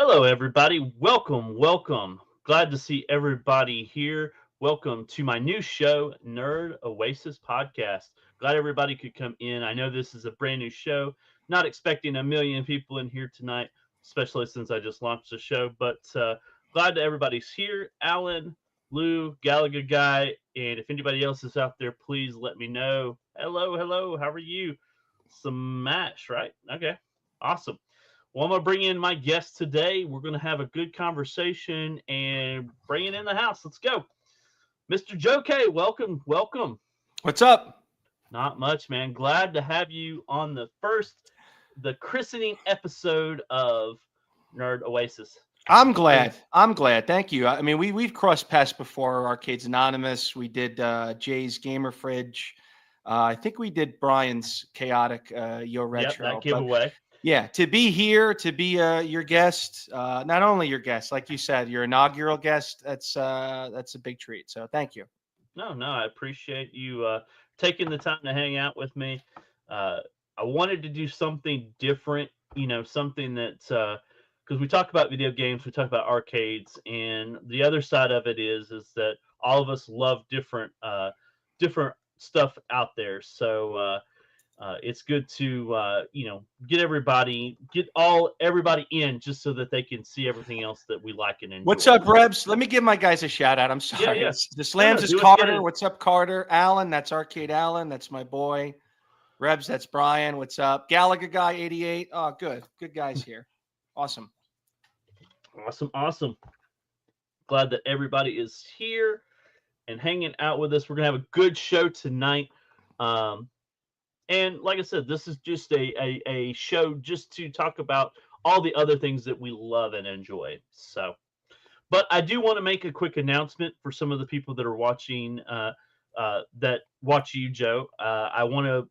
Hello, everybody. Welcome. Glad to see everybody here. Welcome to my new show, Nerd Oasis Podcast. Glad everybody could come in. I know this is a brand new show. Not expecting a million people in here tonight, especially since I just launched the show. But glad that everybody's here. Alan, Lou, Gallagher guy, and if anybody else is out there, please let me know. Hello. How are you? Some match, right? Okay, awesome. Well, I'm going to bring in my guest today. We're going to have a good conversation and bring it in the house. Let's go. Mr. Joe K, welcome. What's up? Not much, man. Glad to have you on the christening episode of Nerd Oasis. I'm glad. Thank you. I mean, we've crossed paths before. Arcades Anonymous. We did Jay's Gamer Fridge. I think we did Brian's Chaotic Yo Retro. Yep, that giveaway. Yeah, to be here, to be your guest, not only your guest, like you said, your inaugural guest. That's a big treat. So thank you. No, I appreciate you taking the time to hang out with me. I wanted to do something different, something that because we talk about video games, we talk about arcades, and the other side of it is that all of us love different stuff out there. So it's good to get everybody in just so that they can see everything else that we like and enjoy. What's up, Rebs? Let me give my guys a shout out. I'm sorry. Yeah. The Slams is Carter. What's up, Carter? Alan, that's Arcade Alan. That's my boy. Rebs, that's Brian. What's up? Gallagher guy 88. Oh, good guys here. Awesome. Glad that everybody is here and hanging out with us. We're gonna have a good show tonight. And like I said, this is just a show just to talk about all the other things that we love and enjoy. So, but I do want to make a quick announcement for some of the people that are watching, that watch you, Joe. I want to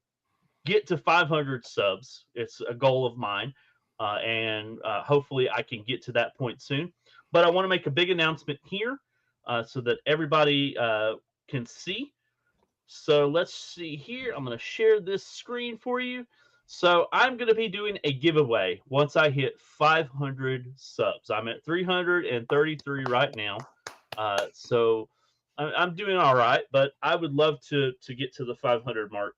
get to 500 subs. It's a goal of mine, and hopefully I can get to that point soon. But I want to make a big announcement here so that everybody can see. So let's see here. I'm going to share this screen for you. So I'm going to be doing a giveaway once I hit 500 subs. I'm at 333 right now. So I'm doing all right, but I would love to get to the 500 mark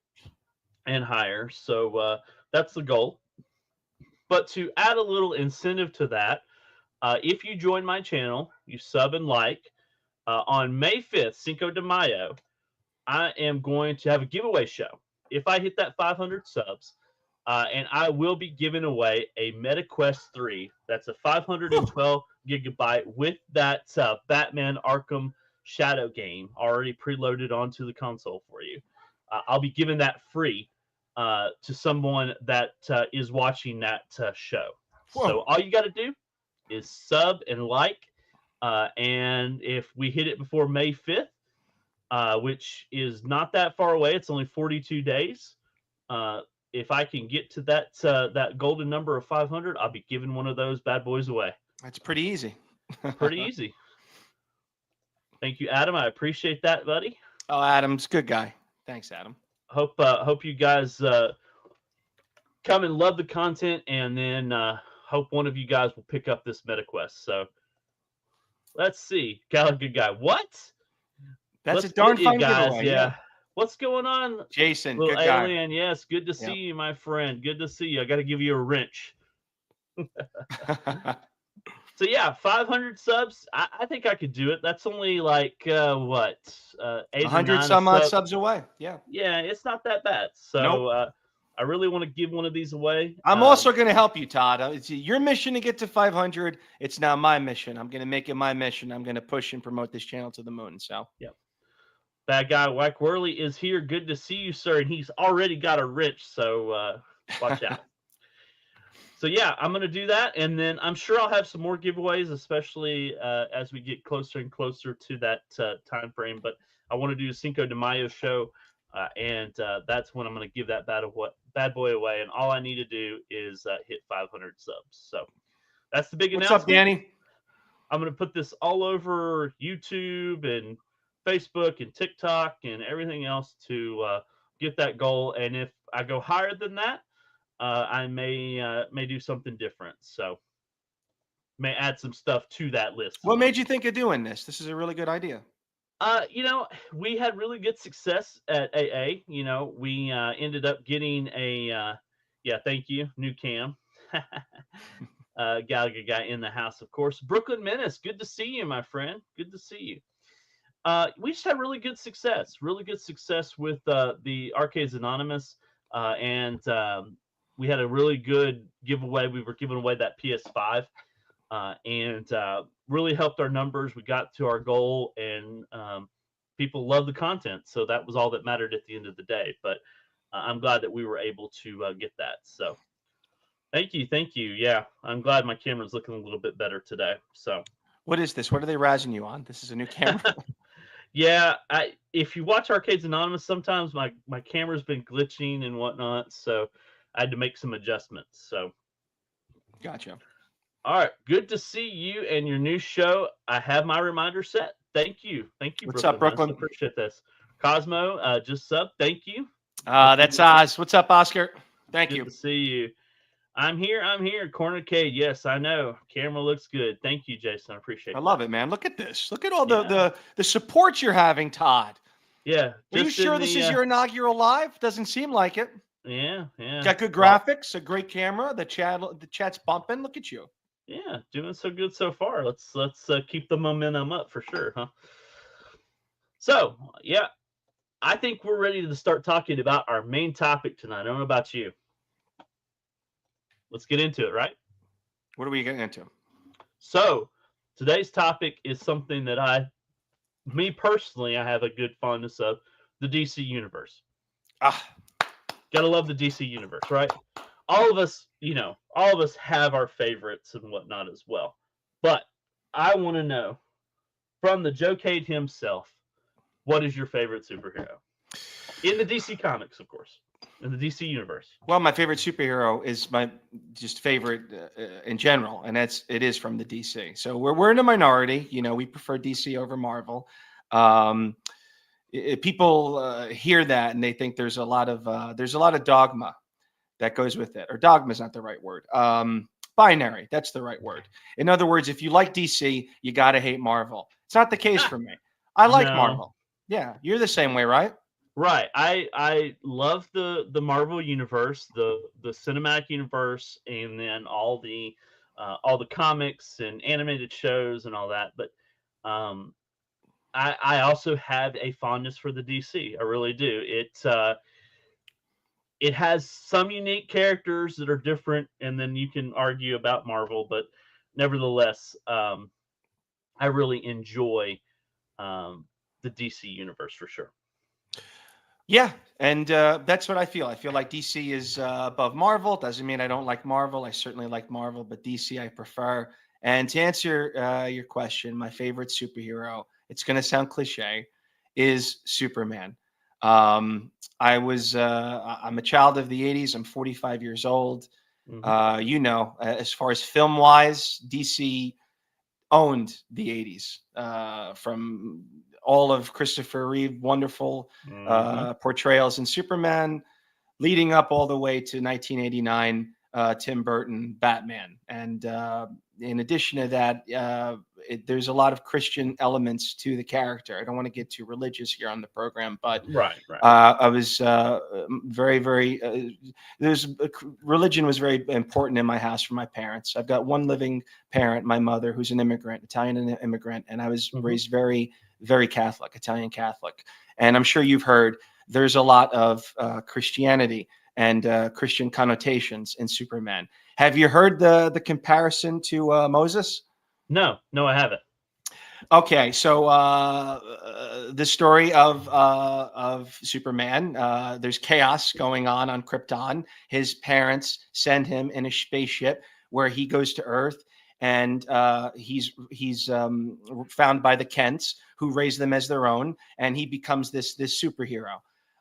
and higher. So that's the goal. But to add a little incentive to that, if you join my channel, you sub and like, on May 5th, Cinco de Mayo, I am going to have a giveaway show if I hit that 500 subs, and I will be giving away a MetaQuest 3. That's a 512 gigabyte with that Batman Arkham Shadow game already preloaded onto the console for you. I'll be giving that free to someone that is watching that show. Whoa. So all you got to do is sub and like, and if we hit it before May 5th, which is not that far away. It's only 42 days. If I can get to that golden number of 500, I'll be giving one of those bad boys away. That's pretty easy. Pretty easy. Thank you, Adam. I appreciate that, buddy. Oh, Adam's a good guy. Thanks, Adam. Hope you guys come and love the content, and then hope one of you guys will pick up this MetaQuest. So let's see. Gallagher guy. What? That's a darn fine giveaway. Yeah. What's going on? Jason, little good alien. Guy. Yes, good to see you, my friend. Good to see you. I got to give you a wrench. So yeah, 500 subs. I think I could do it. That's only like 100 some odd subs away. Yeah. Yeah, it's not that bad. So nope. I really want to give one of these away. I'm also going to help you, Todd. It's your mission to get to 500. It's now my mission. I'm going to make it my mission. I'm going to push and promote this channel to the moon. So yeah. Bad guy Wack Whirly is here. Good to see you, sir. And he's already got a wrench, so watch out. So yeah, I'm going to do that, and then I'm sure I'll have some more giveaways, especially as we get closer and closer to that time frame. But I want to do a Cinco de Mayo show, and that's when I'm going to give that bad boy away. And all I need to do is hit 500 subs. So that's the big announcement. What's up, Danny? I'm going to put this all over YouTube and Facebook and TikTok and everything else to get that goal. And if I go higher than that, I may do something different. So may add some stuff to that list. What made you think of doing this? This is a really good idea. We had really good success at AA. We ended up getting yeah, thank you, new cam. Gallagher guy in the house, of course. Brooklyn Menace, good to see you, my friend. Good to see you. We just had really good success with the Arcades Anonymous, and we had a really good giveaway. We were giving away that PS5, and really helped our numbers. We got to our goal, and people loved the content, so that was all that mattered at the end of the day. But I'm glad that we were able to get that. So thank you. Yeah, I'm glad my camera's looking a little bit better today. So what is this? What are they razzing you on? This is a new camera. Yeah, if you watch Arcades Anonymous, sometimes my camera's been glitching and whatnot, so I had to make some adjustments. So, Gotcha. All right, good to see you and your new show. I have my reminder set. Thank you. What's up, Brooklyn? I appreciate this. Cosmo, just sub. Thank you. That's Oz. What's up, Oscar? Thank you. Good to see you. I'm here. Corner Cade. Yes, I know. Camera looks good. Thank you, Jason. I appreciate it. I love it, man. Look at this. Look at all the support you're having, Todd. Yeah. Are you sure this is your inaugural live? Doesn't seem like it. Yeah. Got good graphics, a great camera. The chat's bumping. Look at you. Yeah, doing so good so far. Let's keep the momentum up for sure, huh? So, yeah, I think we're ready to start talking about our main topic tonight. I don't know about you. Let's get into it, right? What are we getting into? So, today's topic is something that me personally, I have a good fondness of, the DC universe. Gotta love the DC universe, right? All of us have our favorites and whatnot as well. But I want to know from the Joe Cade himself, what is your favorite superhero? In the DC comics, of course. In the DC universe. Well, my favorite superhero is my just favorite in general, and it is from the DC. So we're in a minority. We prefer DC over Marvel. People hear that and they think there's a lot of dogma that goes with it, or dogma is not the right word. Binary, that's the right word. In other words, if you like DC, you got to hate Marvel. It's not the case for me. I like Marvel. Yeah, you're the same way, right? Right. I love the Marvel universe, the cinematic universe, and then all the comics and animated shows and all that. But I also have a fondness for the DC. I really do. It has some unique characters that are different, and then you can argue about Marvel, but nevertheless, I really enjoy the DC universe for sure. Yeah, and that's what I feel. I feel like DC is above Marvel. Doesn't mean I don't like Marvel. I certainly like Marvel, but DC I prefer. And to answer your question, my favorite superhero, it's going to sound cliche, is Superman. I'm a child of the 80s. I'm 45 years old. Mm-hmm. As far as film wise, DC owned the 80s from all of Christopher Reeve, wonderful portrayals in Superman, leading up all the way to 1989, Tim Burton, Batman. And in addition to that, there's a lot of Christian elements to the character. I don't want to get too religious here on the program, but right. I was very, very. Religion was very important in my house for my parents. I've got one living parent, my mother, who's an immigrant, Italian immigrant, and I was raised very, very Catholic, Italian Catholic. And I'm sure you've heard there's a lot of Christianity and Christian connotations in Superman. Have you heard the comparison to Moses? No, I haven't. Okay, so the story of Superman, there's chaos going on Krypton. His parents send him in a spaceship where he goes to Earth, and he's found by the Kents, who raise them as their own, and he becomes this superhero.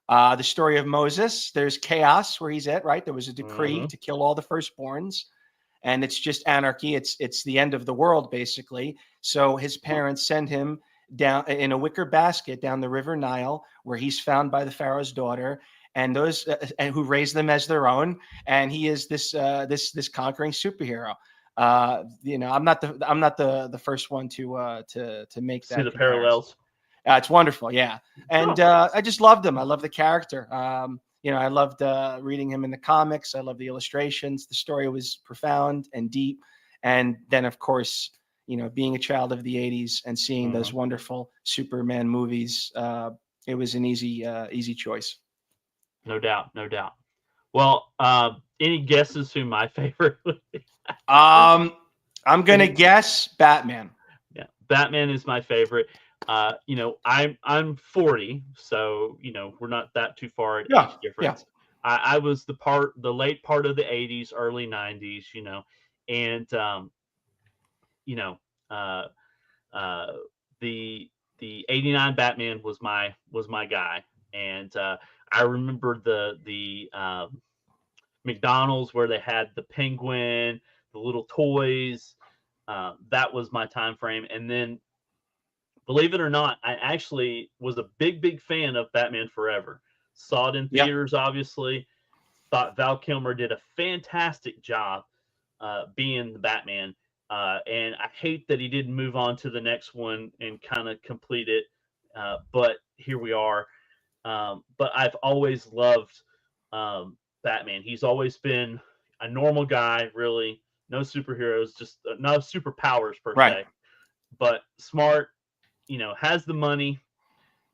The story of Moses, there's chaos where he's at, right? There was a decree to kill all the firstborns, and it's just anarchy. It's the end of the world, basically. So his parents send him down in a wicker basket down the River Nile, where he's found by the Pharaoh's daughter, and those and who raised them as their own. And he is this conquering superhero. I'm not the first one to make See that the comparison. parallels. It's wonderful, yeah. And I just loved him. I love the character. I loved reading him in the comics. I love the illustrations. The story was profound and deep. And then, of course, being a child of the '80s and seeing those wonderful Superman movies, it was an easy choice. No doubt, no doubt. Well, any guesses who my favorite would be? I'm gonna guess Batman. Yeah, Batman is my favorite. I'm 40, so we're not that too far in age difference. I was the late part of the '80s, early '90s, and uh, uh, the '89 Batman was my guy, and I remember the McDonald's where they had the penguin, the little toys. That was my time frame, and then believe it or not, I actually was a big fan of Batman Forever. Saw it in theaters, obviously. Thought Val Kilmer did a fantastic job being the Batman. And I hate that he didn't move on to the next one and kind of complete it. But here we are. But I've always loved Batman. He's always been a normal guy, really. No superheroes, just no superpowers per se. But smart, has the money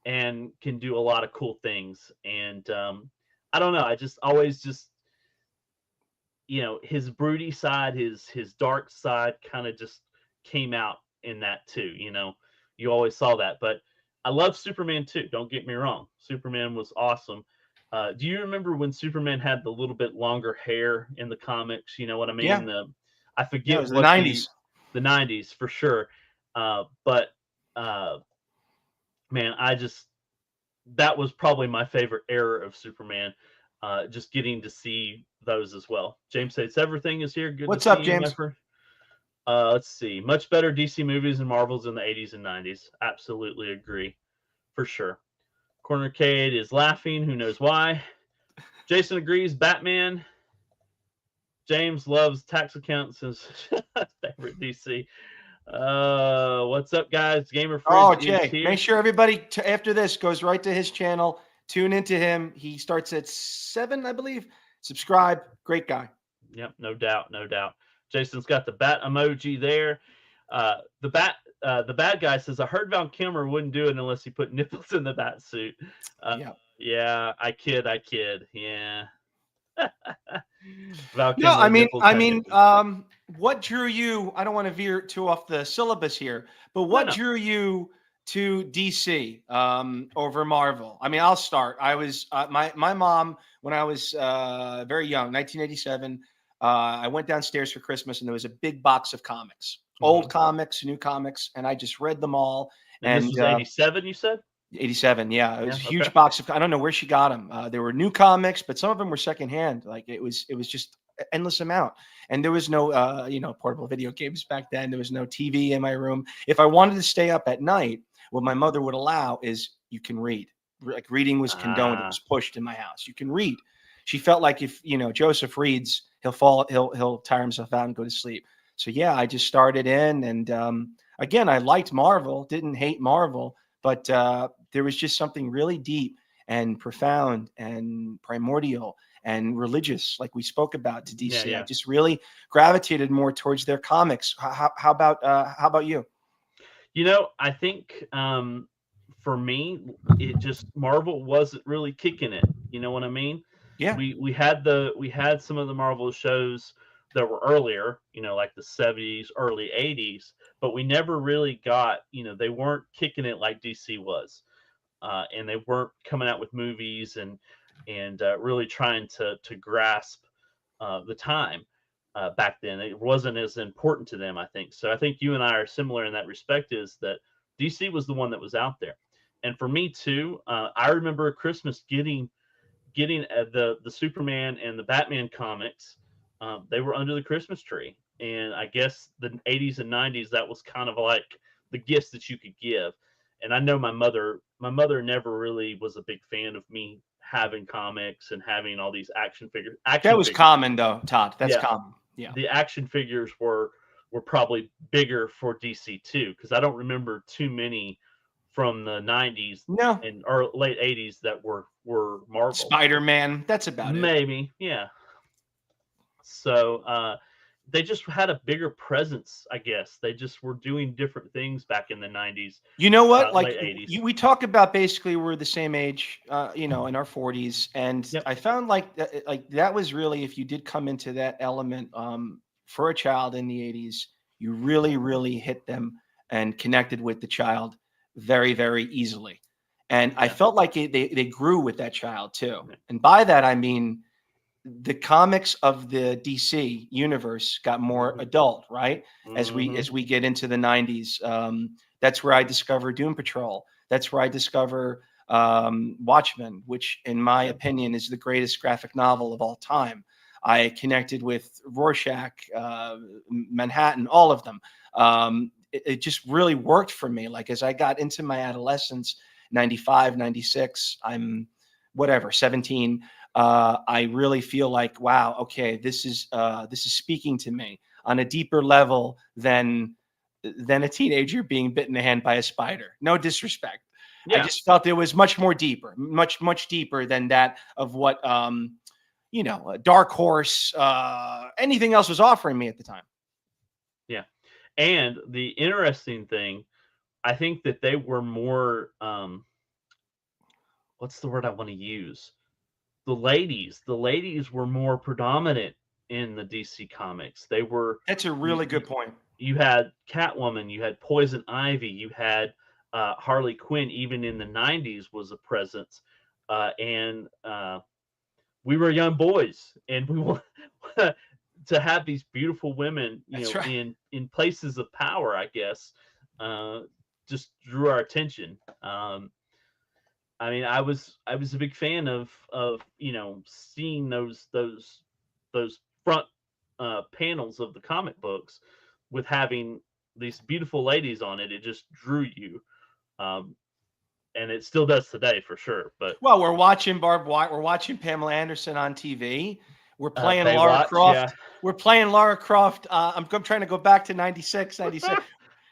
and can do a lot of cool things. And I don't know. I just always his broody side, his dark side kind of just came out in that too. You always saw that. But I love Superman too. Don't get me wrong. Superman was awesome. Do you remember when Superman had the little bit longer hair in the comics? You know what I mean? Yeah. I forget it was the '90s. The '90s for sure. But man, that was probably my favorite era of Superman. Just getting to see those as well. James States Everything is here. Good. What's to up, see James? You, my friend. Let's see. Much better DC movies and Marvels in the '80s and '90s. Absolutely agree, for sure. Corner Cade is laughing. Who knows why? Jason agrees. Batman. James loves tax accountants. His favorite DC. What's up, guys? Gamer Fridge Jay, is here. make sure everybody after this goes right to his channel. Tune into him. He starts at 7, I believe. Subscribe. Great guy. Yep, no doubt, no doubt. Jason's got the bat emoji there. The bad guy says, I heard Val Kilmer wouldn't do it unless he put nipples in the bat suit. Yeah, I kid. Yeah. Val Kilmer, what drew you? I don't want to veer too off the syllabus here, but what drew you to DC over Marvel? I mean, I'll start. I was my mom when I was very young, 1987. I went downstairs for Christmas and there was a big box of comics, old comics, new comics, and I just read them all. And this was 87, you said? 87, yeah. It was a huge box of. I don't know where she got them. There were new comics, but some of them were secondhand. Like it was just endless amount. And there was no portable video games back then. There was no TV in my room. If I wanted to stay up at night, what my mother would allow is you can read. Like reading was condoned. It was pushed in my house. You can read. She felt like if Joseph reads, he'll tire himself out and go to sleep. So yeah, I just started in, and again, I liked Marvel, didn't hate Marvel, but there was just something really deep and profound and primordial and religious, like we spoke about, to DC. I just really gravitated more towards their comics. How about you? I think for me, it just Marvel wasn't really kicking it. You know what I mean? Yeah. We had some of the Marvel shows that were earlier, like the '70s, early '80s, but we never really got, they weren't kicking it like DC was, and they weren't coming out with movies and really trying to grasp the time back then. It wasn't as important to them, I think. So I think you and I are similar in that respect, is that DC was the one that was out there. And for me too, I remember Christmas getting the Superman and the Batman comics. They were under the Christmas tree, and I guess the '80s and '90s, that was kind of like the gifts that you could give. And I know my mother never really was a big fan of me having comics and having all these action figures. That was common though, Todd. That's common. Yeah. the action figures were probably bigger for DC too, because I don't remember too many from the 90s No. and or late 80s that were Marvel. Spider-Man. That's about it. Maybe, yeah. So they just had a bigger presence, I guess. They just were doing different things back in the 90s, You know what? late Like 80s. we talk about basically we're the same age, in our 40s, and Yep. I found like that was really if you did come into that element for a child in the 80s, you really really hit them and connected with the child very very easily, and I Yeah. felt like they grew with that child too, Yeah. and by that I mean the comics of the DC universe got more Mhm. adult, right? Mhm. As we get into the 90s, that's where I discover Doom Patrol. That's where I discover Watchmen, which, in my Yep. opinion, is the greatest graphic novel of all time. I connected with Rorschach, Manhattan, all of them. It just really worked for me. Like as I got into my adolescence, 95, 96, I'm whatever, 17. I really feel like, wow, okay, this is speaking to me on a deeper level than a teenager being bitten in the hand by a spider. No disrespect. I Yeah. just felt it was much more deeper, much deeper than that of what Dark Horse, anything else was offering me at the time. Yeah. And the interesting thing, I think that they were more what's the word I want to use? The ladies were more predominant in the DC comics. They were That's a you, really you, good point. you had Catwoman, you had Poison Ivy, you had Harley Quinn. Even in the 90s was a presence, and we were young boys, and we want to have these beautiful women, That's right. in places of power. I guess uh, just drew our attention. I mean, I was a big fan of seeing those front panels of the comic books with having these beautiful ladies on it. It just drew you, um, and it still does today for sure. But Well, we're watching Barb White. We're watching Pamela Anderson on TV. We're playing Lara Baywatch, yeah. Croft. We're playing Lara Croft. I'm trying to go back to 96, 97.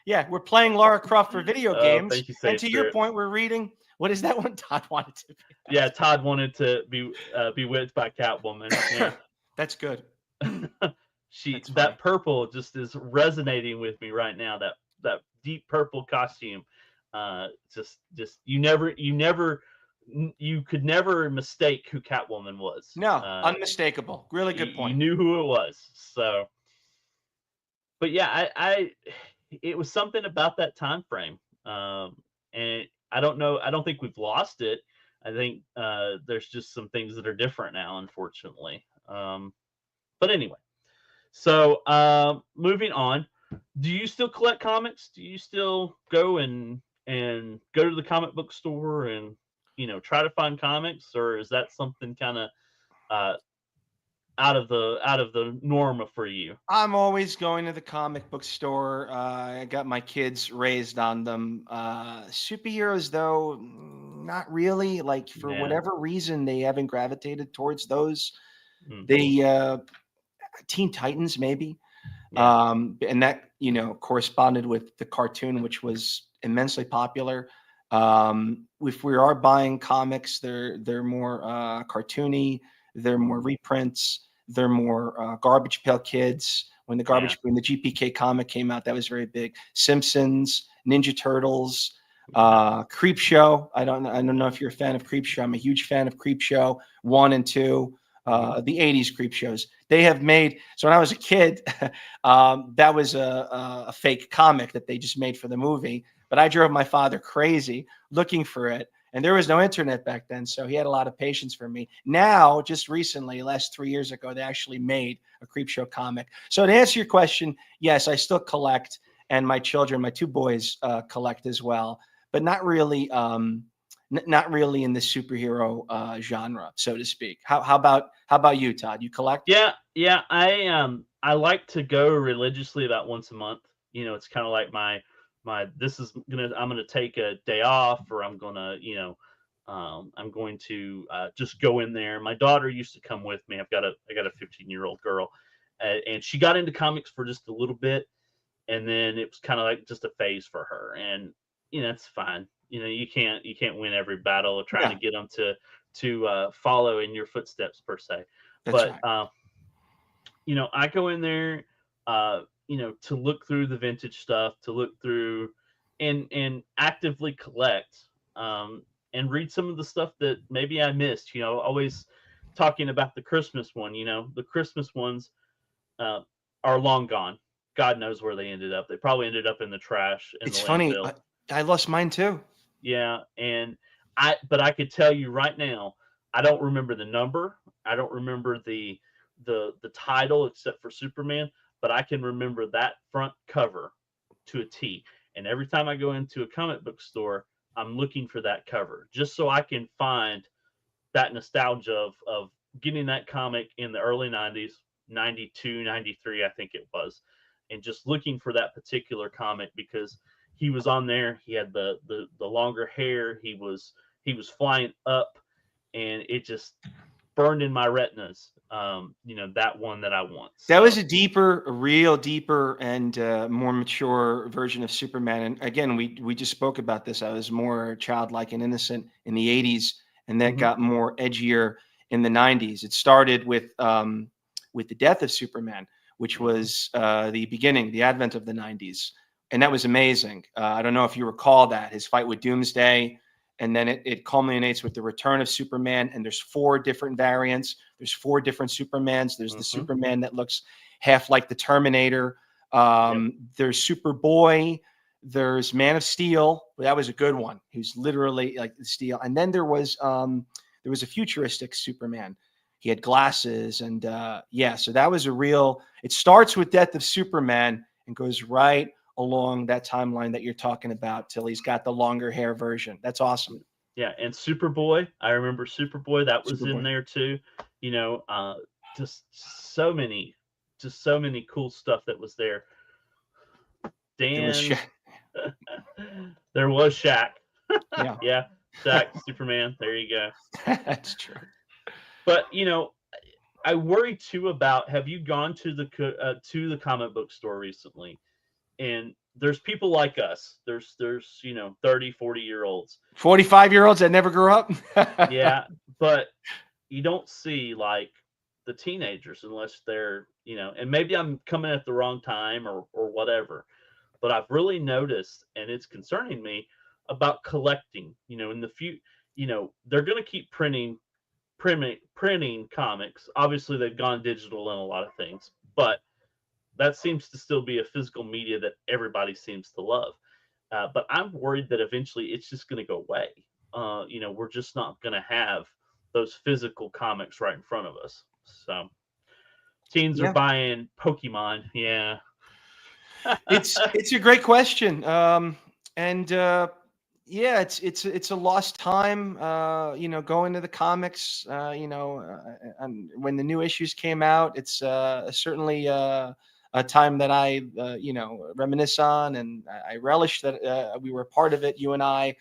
Yeah, we're playing Lara Croft for video games. Thank you, And Save to your Spirit. point, we're reading. What is that one Todd wanted to Yeah, Todd wanted to be bewitched by Catwoman. be? Yeah. That's good. She That's funny. that purple just is resonating with me right now. That deep purple costume, just you could never mistake who Catwoman was. No, unmistakable. Really good You point. knew who it was. So, but yeah, I it was something about that time frame, and I don't know. I don't think we've lost it. I think there's just some things that are different now, unfortunately. But anyway, so moving on. Do you still collect comics? Do you still go and go to the comic book store and try to find comics, or is that something kind of uh, out of the norm for you? I'm always going to the comic book store. I got my kids raised on them. Superheroes, though, not really. Like for Yeah, whatever reason, they haven't gravitated towards those. hmm, They Teen Titans, maybe, yeah, and that corresponded with the cartoon, which was immensely popular. If we are buying comics, they're more cartoony. They're more reprints. They're more Garbage Pail Kids. yeah. When the GPK comic came out, that was very big. Simpsons, Ninja Turtles, Okay. Creep Show. I don't know if you're a fan of Creep Show. I'm a huge fan of Creep Show 1 and 2. Hmm. The 80s Creep Shows. They have made, so when I was a kid, that was a fake comic that they just made for the movie. But I drove my father crazy looking for it. And there was no internet back then. So he had a lot of patience for me. Now, just recently, last 3 years ago, they actually made a Creep Show comic. So to answer your question, yes, I still collect. And my children, my two boys, collect as well. But not really. Not really in the superhero genre, so to speak. How about you, Todd? You collect? Yeah, yeah. I like to go religiously about once a month. It's kind of like my this is gonna I'm gonna take a day off, or I'm going to just go in there. My daughter used to come with me. I got a 15-year-old girl, and she got into comics for just a little bit, and then it was kind of like just a phase for her. And it's fine. You can't win every battle trying Yeah, to get them to follow in your footsteps per se. that's But right. I go in there, to look through the vintage stuff, to look through and actively collect, and read some of the stuff that maybe I missed. Always talking about the Christmas one. The Christmas ones uh, are long gone. God knows where they ended up. They probably ended up in the trash in the It's funny. landfill. I lost mine too. Yeah, and but I could tell you right now, I don't remember the number. I don't remember the title except for Superman, but I can remember that front cover to a T. And every time I go into a comic book store, I'm looking for that cover just so I can find that nostalgia of getting that comic in the early 90s, 92, 93, I think it was, and just looking for that particular comic because he was on there. He had the longer hair. He was flying up, and it just burned in my retinas. That one that I want. That was So a real deeper and more mature version of Superman. And again, we just spoke about this. I was more childlike and innocent in the '80s, and that mhm, got more edgier in the '90s. It started with the death of Superman, which mhm. was the beginning, the advent of the '90s, and that was amazing. I don't know if you recall that his fight with Doomsday, and then it culminates with the return of Superman. And there's 4 different variants. There's 4 different Supermans. There's the Mhm. Superman that looks half like the Terminator. Yep. There's Superboy. There's Man of Steel. That was a good one. Who's literally like the steel. And then there was a futuristic Superman. He had glasses, and yeah. So that was a real. It starts with Death of Superman and goes right along that timeline that you're talking about till he's got the longer hair version. That's awesome. Yeah, and Superboy. I remember Superboy. That was in Superboy. there too. You know, uh, just so many, just so many cool stuff that was there. There was Dan, there was Shaq. yeah, Yeah, Shaq, Superman. There you go. that's true. But I worry too about. Have you gone to the comic book store recently? And there's people like us. There's 30, 40 year olds. 45-year-olds that never grew up. Yeah, but you don't see like the teenagers unless they're, and maybe I'm coming at the wrong time or whatever, but I've really noticed, and it's concerning me about collecting. In the few, they're going to keep printing comics. Obviously, they've gone digital in a lot of things, but that seems to still be a physical media that everybody seems to love. But I'm worried that eventually it's just going to go away. We're just not going to have those physical comics right in front of us. So teens are Yeah, buying Pokemon. Yeah. it's a great question. And yeah, it's a lost time. Going to the comics. And when the new issues came out, it's certainly a time that I reminisce on, and I relish that we were part of it, you and I.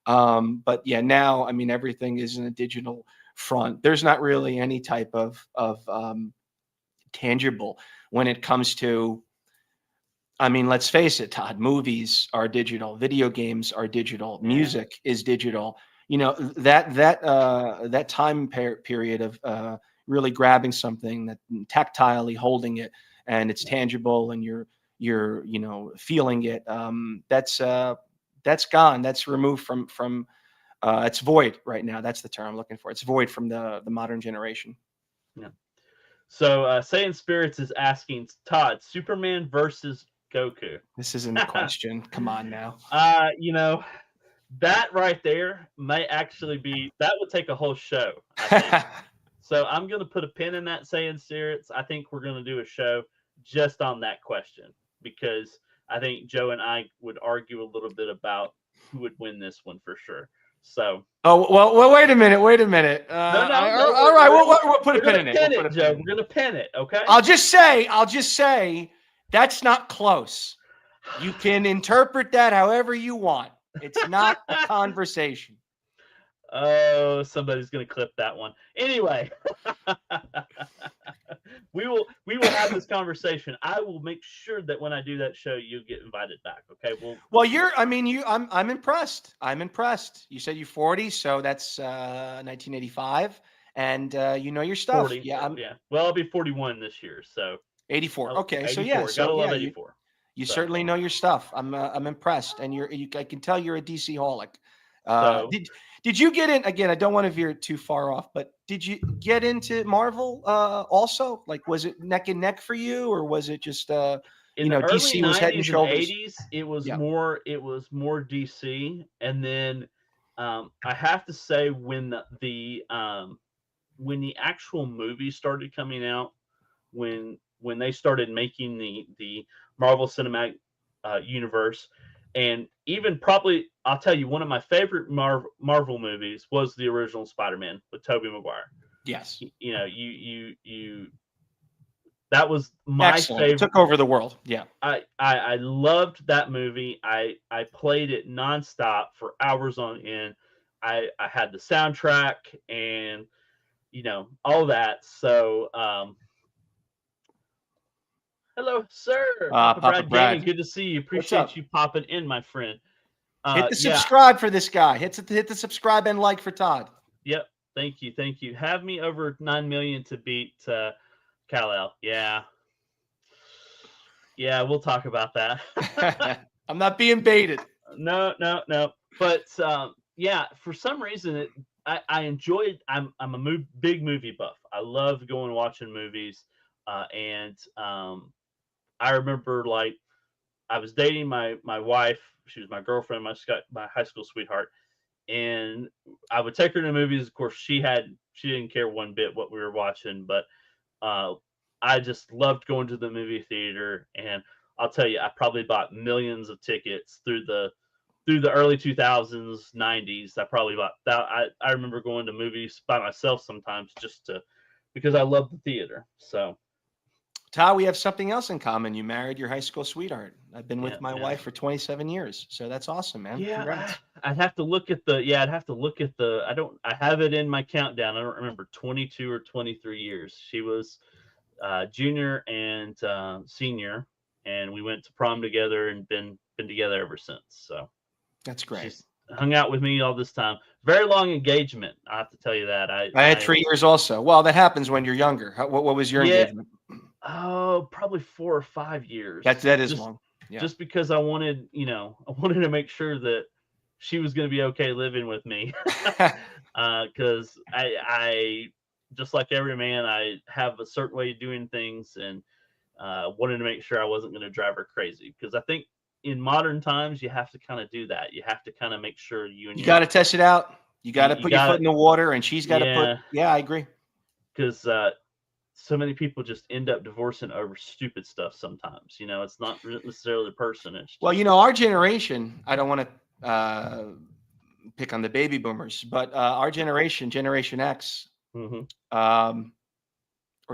But yeah, now I mean everything is in a digital front. There's not really any type of tangible when it comes to, I mean, let's face it, Todd, movies are digital, video games are digital, Yeah. music is digital. That time period of really grabbing something, that tactilely holding it, and it's tangible, and you're feeling it. That's gone. That's removed from it's void right now. That's the term I'm looking for. It's void from the modern generation. Yeah. So Saiyan Spirits is asking Todd, Superman versus Goku. This isn't a question. Come on now. uh, you know, that right there may actually be that would take a whole show, I think. So I'm going to put a pin in that saying spirits. I think we're going to do a show just on that question because I think Joe and I would argue a little bit about who would win this one for sure. So Oh well. Wait a minute. Wait a minute. no, no, no. All right. We'll put a We're pin gonna in it. pin We'll put it, a pin Joe. in it. We're gonna pin it. Okay. I'll just say, that's not close. You can interpret that however you want. It's not a conversation. Oh, somebody's gonna clip that one. Anyway, we will have this conversation. I will make sure that when I do that show, you get invited back. Okay. Well, I'm impressed. I'm impressed. You said you're 40, so that's 1985, and you know your stuff. 40. Yeah, I'm Yeah. Well, I'll be 41 this year. So 84. Okay, so yeah, 84. so Gotta love yeah, 84. you So, certainly know your stuff. I'm impressed, and I can tell you're a DC holic. so Did you get in again? I don't want to veer too far off, but did you get into Marvel also? Like, was it neck and neck for you, or was it just in the early DC was head and 90s and shoulders? 80s, it was Yeah. more DC, and then I have to say when the actual movie started coming out, when they started making the Marvel Cinematic Universe, and even probably I'll tell you one of my favorite Marvel movies was the original Spider-Man with Tobey Maguire. Yes. You know, you that was my Excellent. favorite. Took over the world. Yeah. I loved that movie. I played it nonstop for hours on end. I had the soundtrack and all that. So hello, sir. Papa Brad. Gaming, good to see you. Appreciate you popping in, my friend. Hit the subscribe for this guy. Hit the subscribe and like for Todd. Yep. Thank you. Have me over 9 million to beat Kal-El. Yeah, we'll talk about that. I'm not being baited. No. But yeah, for some reason I enjoyed. I'm a big movie buff. I love going and watching movies, and I remember like I was dating my wife. She was my girlfriend, my high school sweetheart, and I would take her to movies. Of course, she didn't care one bit what we were watching, but I just loved going to the movie theater. And I'll tell you, I probably bought millions of tickets through the early 2000s, 90s. I probably bought that. I remember going to movies by myself sometimes because I love the theater. So, Todd, we have something else in common. You married your high school sweetheart. I've been with my wife for 27 years. So that's awesome, man. Yeah, congrats. I'd have to look at the. I have it in my countdown. I don't remember 22 or 23 years. She was junior and senior, and we went to prom together and been together ever since. So that's great. She's hung out with me all this time. Very long engagement. I have to tell you that. I had 3 years also. Well, that happens when you're younger. What was your engagement? Oh, probably 4 or 5 years. That is long. Yeah. Just because I wanted to make sure that she was going to be okay living with me, because I just like every man, I have a certain way of doing things, and wanted to make sure I wasn't going to drive her crazy. Because I think in modern times, you have to kind of do that. You have to kind of make sure you got to test it out. You got to put your foot in the water, and she's got to put. Yeah, I agree. Because so many people just end up divorcing over stupid stuff sometimes. It's not necessarily the person. It's just... Well, our generation, I don't want to pick on the baby boomers, but our generation, Generation X, or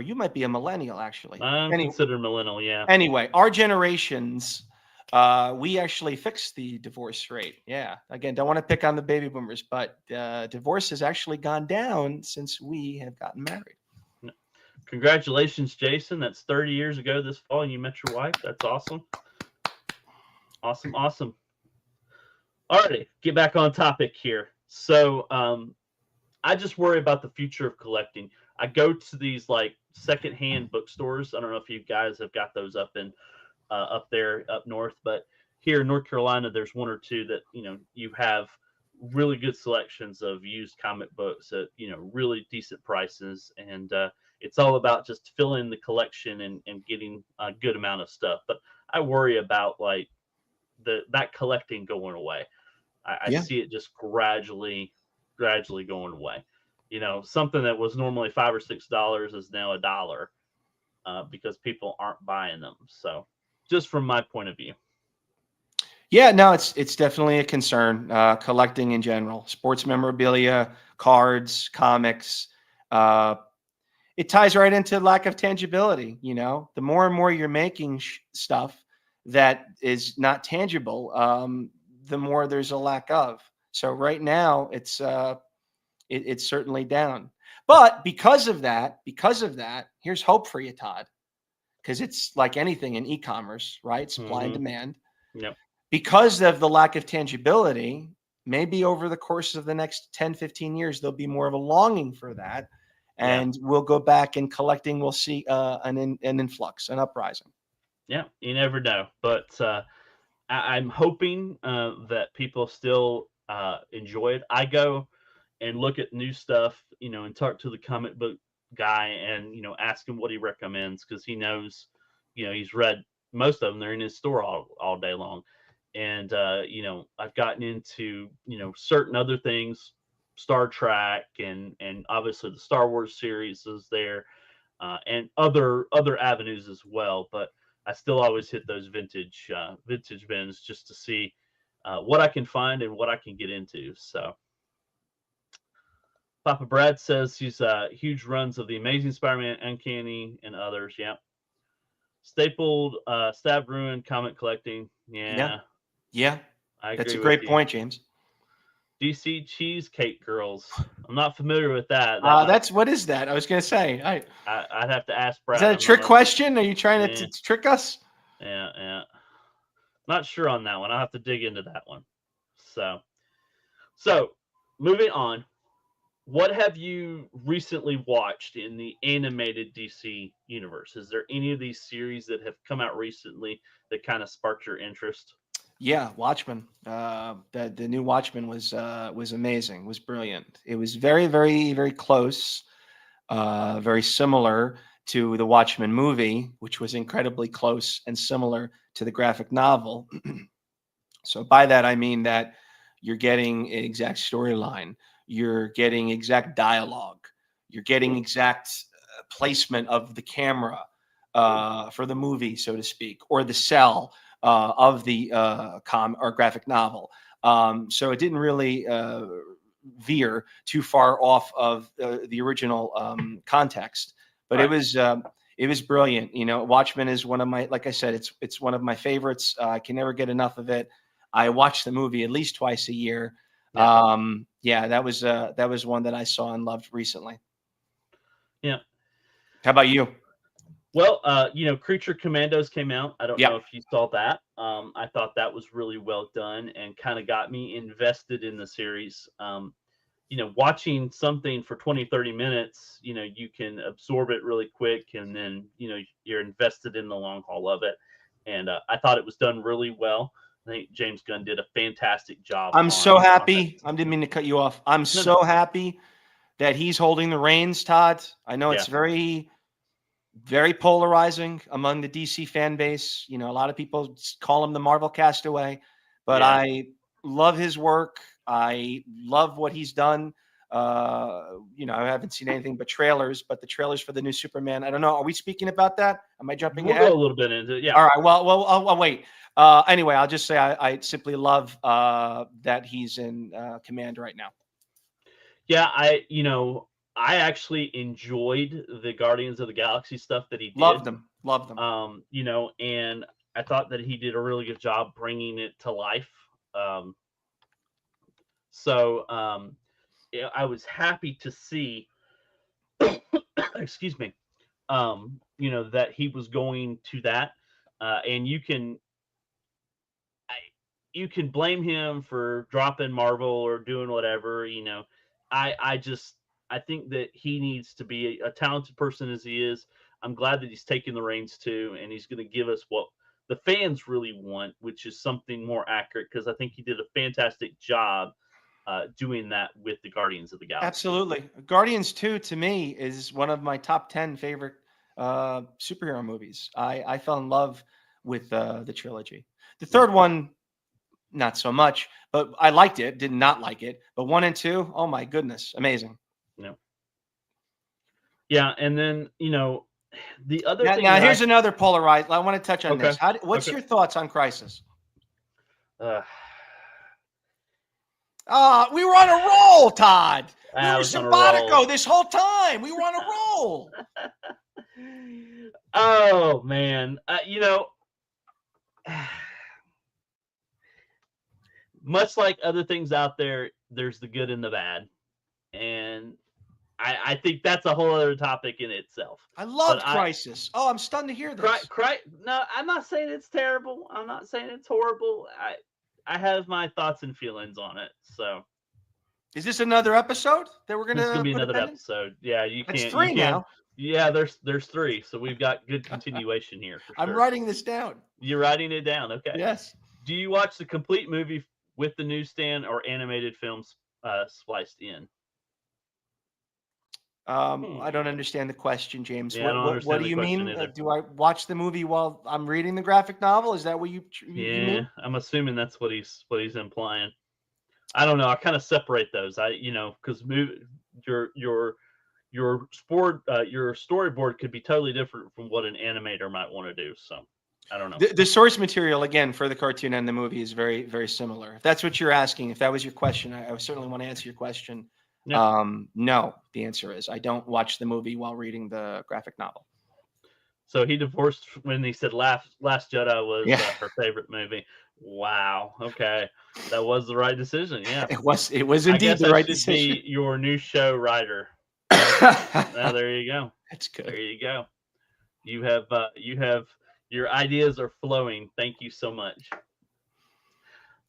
you might be a millennial, actually. I'm considered millennial, yeah. Anyway, our generations, we actually fixed the divorce rate. Yeah. Again, don't want to pick on the baby boomers, but divorce has actually gone down since we have gotten married. Congratulations, Jason. That's 30 years ago this fall, and you met your wife. That's awesome. Awesome. All right, get back on topic here. So I just worry about the future of collecting. I go to these like secondhand bookstores. I don't know if you guys have got those up there up north, but here in North Carolina, there's one or two that you have really good selections of used comic books at really decent prices, and it's all about just filling the collection and getting a good amount of stuff. But I worry about like that collecting going away. I see it just gradually going away. Something that was normally $5 or $6 is now $1 because people aren't buying them. So just from my point of view. Yeah, no, it's definitely a concern. Collecting in general, sports memorabilia, cards, comics. It ties right into lack of tangibility. The more and more you're making stuff that is not tangible, the more there's a lack of. So right now, it's certainly down. But because of that, here's hope for you, Todd, because it's like anything in e-commerce, right? Supply and Mm-hmm. demand. Yep. Because of the lack of tangibility, maybe over the course of the next 10, 15 years, there'll be more of a longing for that. Yeah. And we'll go back and collecting, we'll see an influx, an uprising. Yeah. You never know. But I'm hoping that people still enjoy it. I go and look at new stuff, and talk to the comic book guy and, ask him what he recommends because he knows, he's read most of them. They're in his store all day long. And, I've gotten into, certain other things, Star Trek and obviously the Star Wars series is there and other avenues as well. But I still always hit those vintage bins just to see what I can find and what I can get into. So Papa Brad says he's huge runs of the Amazing Spider-Man, Uncanny, and others. Yeah, stapled, stab, ruin, comic collecting. Yeah. Yeah, Yeah. I That's a agree with great you. point, James. DC Cheesecake Girls. I'm not familiar with that. That might, That's what is that? I was going to say. I'd have to ask Brad. Is that a I'm not trick a, question? Are you trying yeah, to trick us? yeah. Not sure on that one. I'll have to dig into that one. So moving on. What have you recently watched in the animated DC universe? Is there any of these series that have come out recently that kind of sparked your interest? Yeah, Watchmen. The new Watchmen was amazing. Was brilliant. It was very, very, very close. Very similar to the Watchmen movie, which was incredibly close and similar to the graphic novel. So by that I mean that you're getting exact storyline, you're getting exact dialogue, you're getting exact placement of the camera for the movie, so to speak, or the cell of the or graphic novel. So it didn't really veer too far off of the original context, but Right. it was brilliant. Watchmen is one of my, like I said, it's one of my favorites. I can never get enough of it. I watch the movie at least twice a year. Yeah. Yeah, that was one that I saw and loved recently. Yeah. How about you? Well, Creature Commandos came out. I don't Yeah, know if you saw that. I thought that was really well done and kind of got me invested in the series. Watching something for 20, 30 minutes, you can absorb it really quick and then, you're invested in the long haul of it. And I thought it was done really well. I think James Gunn did a fantastic job I'm so on that. happy. I didn't mean to cut you off. I'm No, no. so happy that he's holding the reins, Todd. I know Yeah. it's very, very polarizing among the DC fan base. A lot of people call him the Marvel castaway, but Yeah. I love his work. I love what he's done. I haven't seen anything but trailers, but the trailers for the new Superman. I don't know. Are we speaking about that? Am I jumping We'll ahead? go a little bit into it. Yeah. All right. Well, I'll wait. Anyway, I'll just say I simply love that he's in command right now. Yeah. I actually enjoyed the Guardians of the Galaxy stuff that he did. Love them. Love them. And I thought that he did a really good job bringing it to life. So yeah, I was happy to see, excuse me, that he was going to that, and you can blame him for dropping Marvel or doing whatever. I think that he needs to be a talented person as he is. I'm glad that he's taking the reins too, and he's going to give us what the fans really want, which is something more accurate. Because I think he did a fantastic job doing that with the Guardians of the Galaxy. Absolutely. Guardians 2 to me is one of my top 10 favorite superhero movies. I fell in love with the trilogy. The third one, not so much, but I liked it. Did not like it. But 1 and 2, oh my goodness, amazing. Yeah, and then the other thing. Now here's another polarized. I want to touch on this. What's Okay. your thoughts on Crisis? We were on a roll, Todd. We were simpatico this whole time. We were on a roll. Oh man, much like other things out there, there's the good and the bad, and I think that's a whole other topic in itself. I But loved Crisis. Oh, I'm stunned to hear this. no, I'm not saying it's terrible. I'm not saying it's horrible. I have my thoughts and feelings on it. So Is this another episode that we're this is gonna gonna be put a another pen in? episode. Yeah, It's you 3 can. now. Yeah, there's three, so we've got good continuation here for I'm sure. writing this down. You're writing it down, okay? Yes. Do you watch the complete movie with the newsstand or animated films spliced in? I don't understand the question, James. Yeah, I don't What understand do the you question mean? either. Do I watch the movie while I'm reading the graphic novel? Is that what you Yeah, mean? I'm assuming that's what he's implying. I don't know. I kind of separate those. Because your your your storyboard could be totally different from what an animator might want to do. So I don't know. The source material again for the cartoon and the movie is very very similar. If that's what you're asking, if that was your question, I certainly want to answer your question. Yeah. No, the answer is I don't watch the movie while reading the graphic novel. So he divorced when he said Last Jedi was Yeah, her favorite movie. Wow. Okay, that was the right decision. Yeah. it was I indeed guess the I right should decision. be your new show writer. Now there you go. That's There good. you go. You have your ideas are flowing. Thank you so much.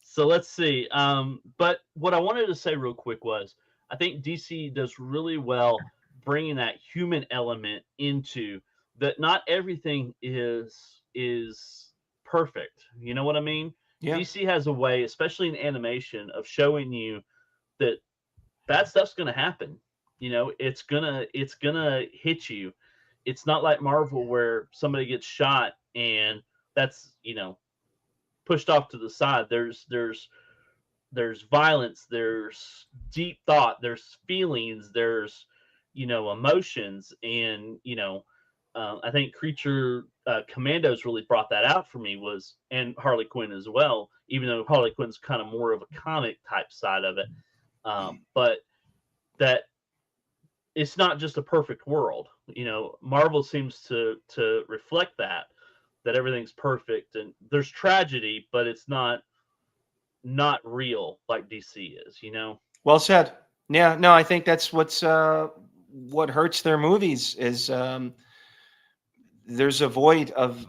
So let's see. But what I wanted to say real quick was I think DC does really well bringing that human element into that. Not everything is perfect. You know what I mean? Yeah. DC has a way, especially in animation, of showing you that bad stuff's going to happen. It's gonna hit you. It's not like Marvel where somebody gets shot and that's pushed off to the side. There's violence, there's deep thought, there's feelings, there's emotions, and I think Creature Commandos really brought that out for me was and Harley Quinn as well. Even though Harley Quinn's kind of more of a comic type side of it, but that it's not just a perfect world. Marvel seems to reflect that everything's perfect and there's tragedy, but it's not real like DC is. Well said. Yeah, no, I think that's what hurts their movies is there's a void of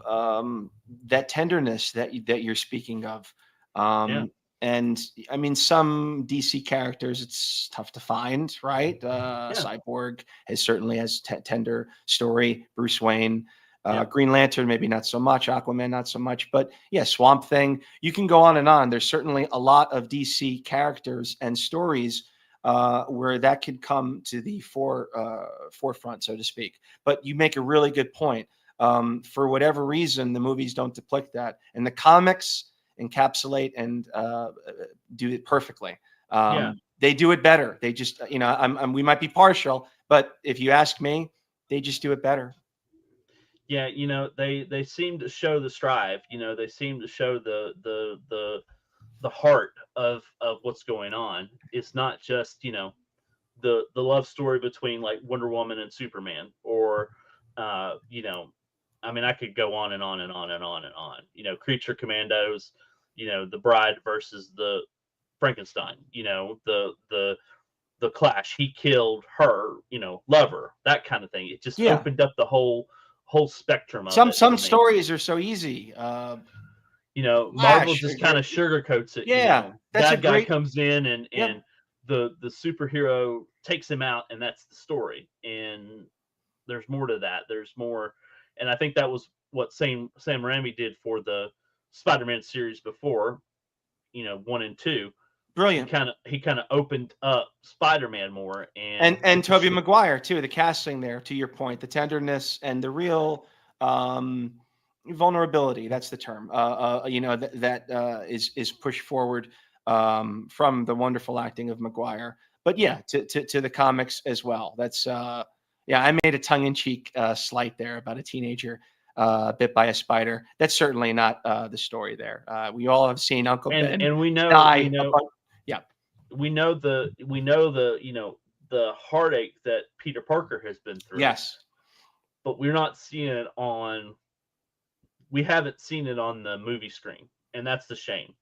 that tenderness that you're speaking of. Yeah, And I mean, some DC characters it's tough to find, right? yeah, Cyborg certainly has tender story. Bruce Wayne, yeah, Green Lantern, maybe not so much. Aquaman, not so much. But yeah, Swamp Thing. You can go on and on. There's certainly a lot of DC characters and stories where that could come to the forefront, so to speak. But you make a really good point. For whatever reason, the movies don't depict that, and the comics encapsulate and do it perfectly. yeah. They do it better. They just, we might be partial, but if you ask me, they just do it better. Yeah, they seem to show the strive. They seem to show the heart of what's going on. It's not just the love story between like Wonder Woman and Superman, or I mean, I could go on and on and on and on and on. Creature Commandos, the Bride versus the Frankenstein. The clash. He killed her, lover, that kind of thing. It just Yeah. opened up the whole spectrum of Some it to some me. stories are so easy. Marvel Flash, just kind of sugarcoats it. yeah, that's a Bad guy great. comes in and Yep. the superhero takes him out, and that's the story. And there's more to that. There's more, and I think that was what Sam Raimi did for the Spider-Man series before, 1 and 2. He Brilliant. kind of opened up Spider-Man more, And Tobey Maguire too. The casting there, to your point, the tenderness and the real vulnerability. That's the term. That is pushed forward from the wonderful acting of Maguire. But yeah, to the comics as well. That's yeah. I made a tongue-in-cheek slight there about a teenager bit by a spider. That's certainly not the story there. We all have seen Uncle Ben and we know die. Yeah. we know the heartache that Peter Parker has been through. Yes. But we're not seeing it on. We haven't seen it on the movie screen, and that's the shame.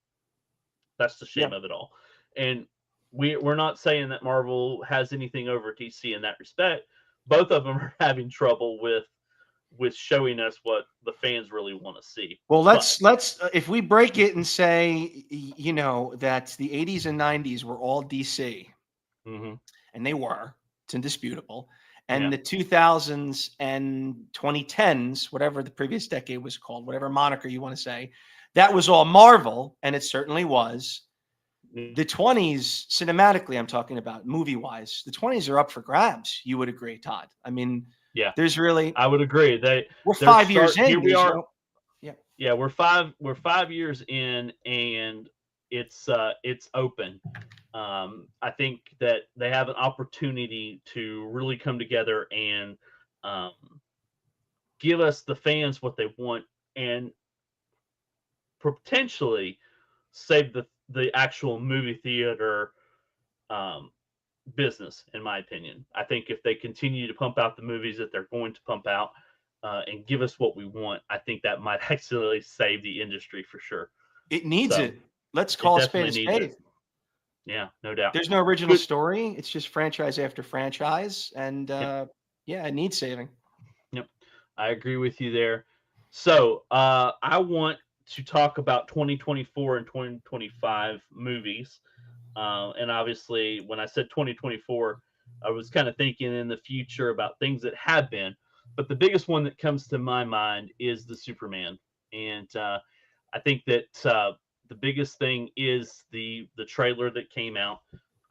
That's the shame Yeah. of it all. And we're not saying that Marvel has anything over DC in that respect. Both of them are having trouble with showing us what the fans really want to see. Well, But let's if we break it and say, that the 80s and 90s were all DC, mhm, and they were, it's indisputable. And yeah, the 2000s and 2010s, whatever the previous decade was called, whatever moniker you want to say, that was all Marvel, and it certainly was. The 20s, cinematically, I'm talking about movie wise, the 20s are up for grabs. You would agree, Todd. I mean, yeah, there's really, I would agree. we're They're 5 years here in. we are. Yeah. Yeah, we're 5 years in, and it's open. I think that they have an opportunity to really come together and um, give us the fans what they want, and potentially save the actual movie theater um, business. In my opinion, I think if they continue to pump out the movies that they're going to pump out and give us what we want, I think that might actually save the industry for sure. It needs So it. Let's it call a spade definitely a needs it. spade. Yeah, no doubt. There's no original Good. story. It's just franchise after franchise. And Yep. yeah, it needs saving. Yep. I agree with you there. So I want to talk about 2024 and 2025 movies. And obviously, when I said 2024, I was kind of thinking in the future about things that have been. But the biggest one that comes to my mind is the Superman. And I think that the biggest thing is the trailer that came out.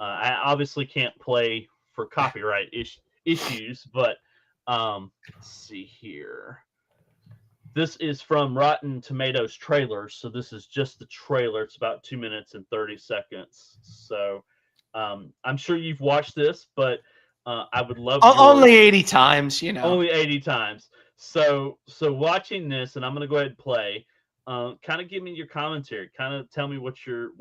I obviously can't play for copyright issues, but let's see here. This is from Rotten Tomatoes trailers, so this is just the trailer. It's about 2 minutes and 30 seconds. So I'm sure you've watched this, but I would love Only 80 times, only 80 times. So watching this, and I'm gonna go ahead and play. Kind of give me your commentary. Kind of tell me what you're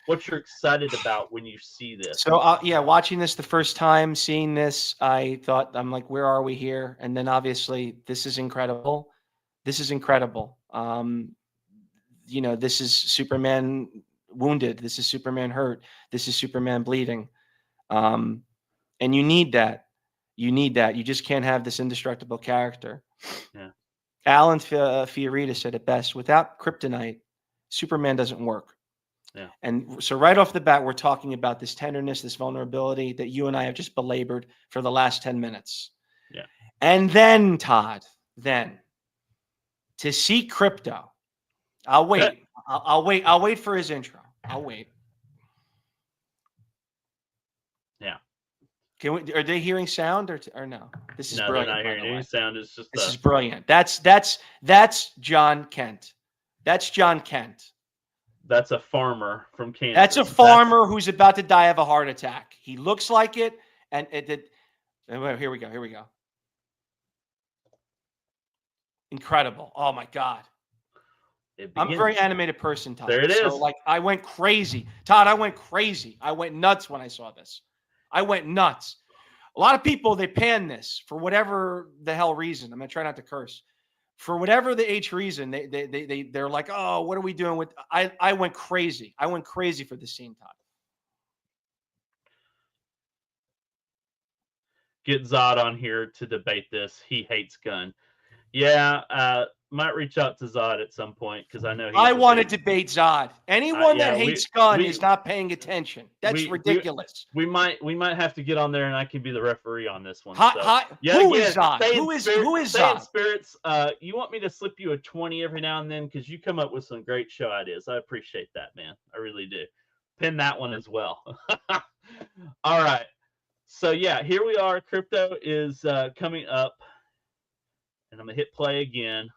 excited about when you see this. So yeah, watching this the first time, seeing this, I'm like, where are we here? And then obviously, this is incredible. This is incredible. This is Superman wounded. This is Superman hurt. This is Superman bleeding. And you need that. You need that. You just can't have this indestructible character. Yeah. Alan Fiorita said it best. Without kryptonite, Superman doesn't work. Yeah. And so right off the bat, we're talking about this tenderness, this vulnerability that you and I have just belabored for the last 10 minutes. Yeah. And then, Todd, to see Crypto, I'll wait. I'll wait. I'll wait for his intro. I'll wait. Yeah. Are they hearing sound or no? This is no, brilliant. They're not hearing any sound. It's just this is brilliant. That's John Kent. That's John Kent. That's a farmer from Kansas. That's a farmer who's about to die of a heart attack. He looks like it, and here we go. Here we go. Incredible. Oh my God. I'm a very animated person, Todd. There it is. So, like, I went crazy. Todd, I went crazy. I went nuts when I saw this. I went nuts. A lot of people, they pan this for whatever the hell reason. I'm going to try not to curse. For whatever the H reason, they're like, oh, what are we doing with? I went crazy. I went crazy for this scene, Todd. Get Zod on here to debate this. He hates gun. Yeah, might reach out to Zod at some point because I know I want to debate Zod. Anyone that hates gun is not paying attention. That's ridiculous. We might have to get on there, and I can be the referee on this one. Who is Zod? Who is Zod? Spirits, you want me to slip you a 20 every now and then because you come up with some great show ideas. I appreciate that, man. I really do. Pin that one as well. All right. So yeah, here we are. Crypto is coming up. And I'm gonna hit play again.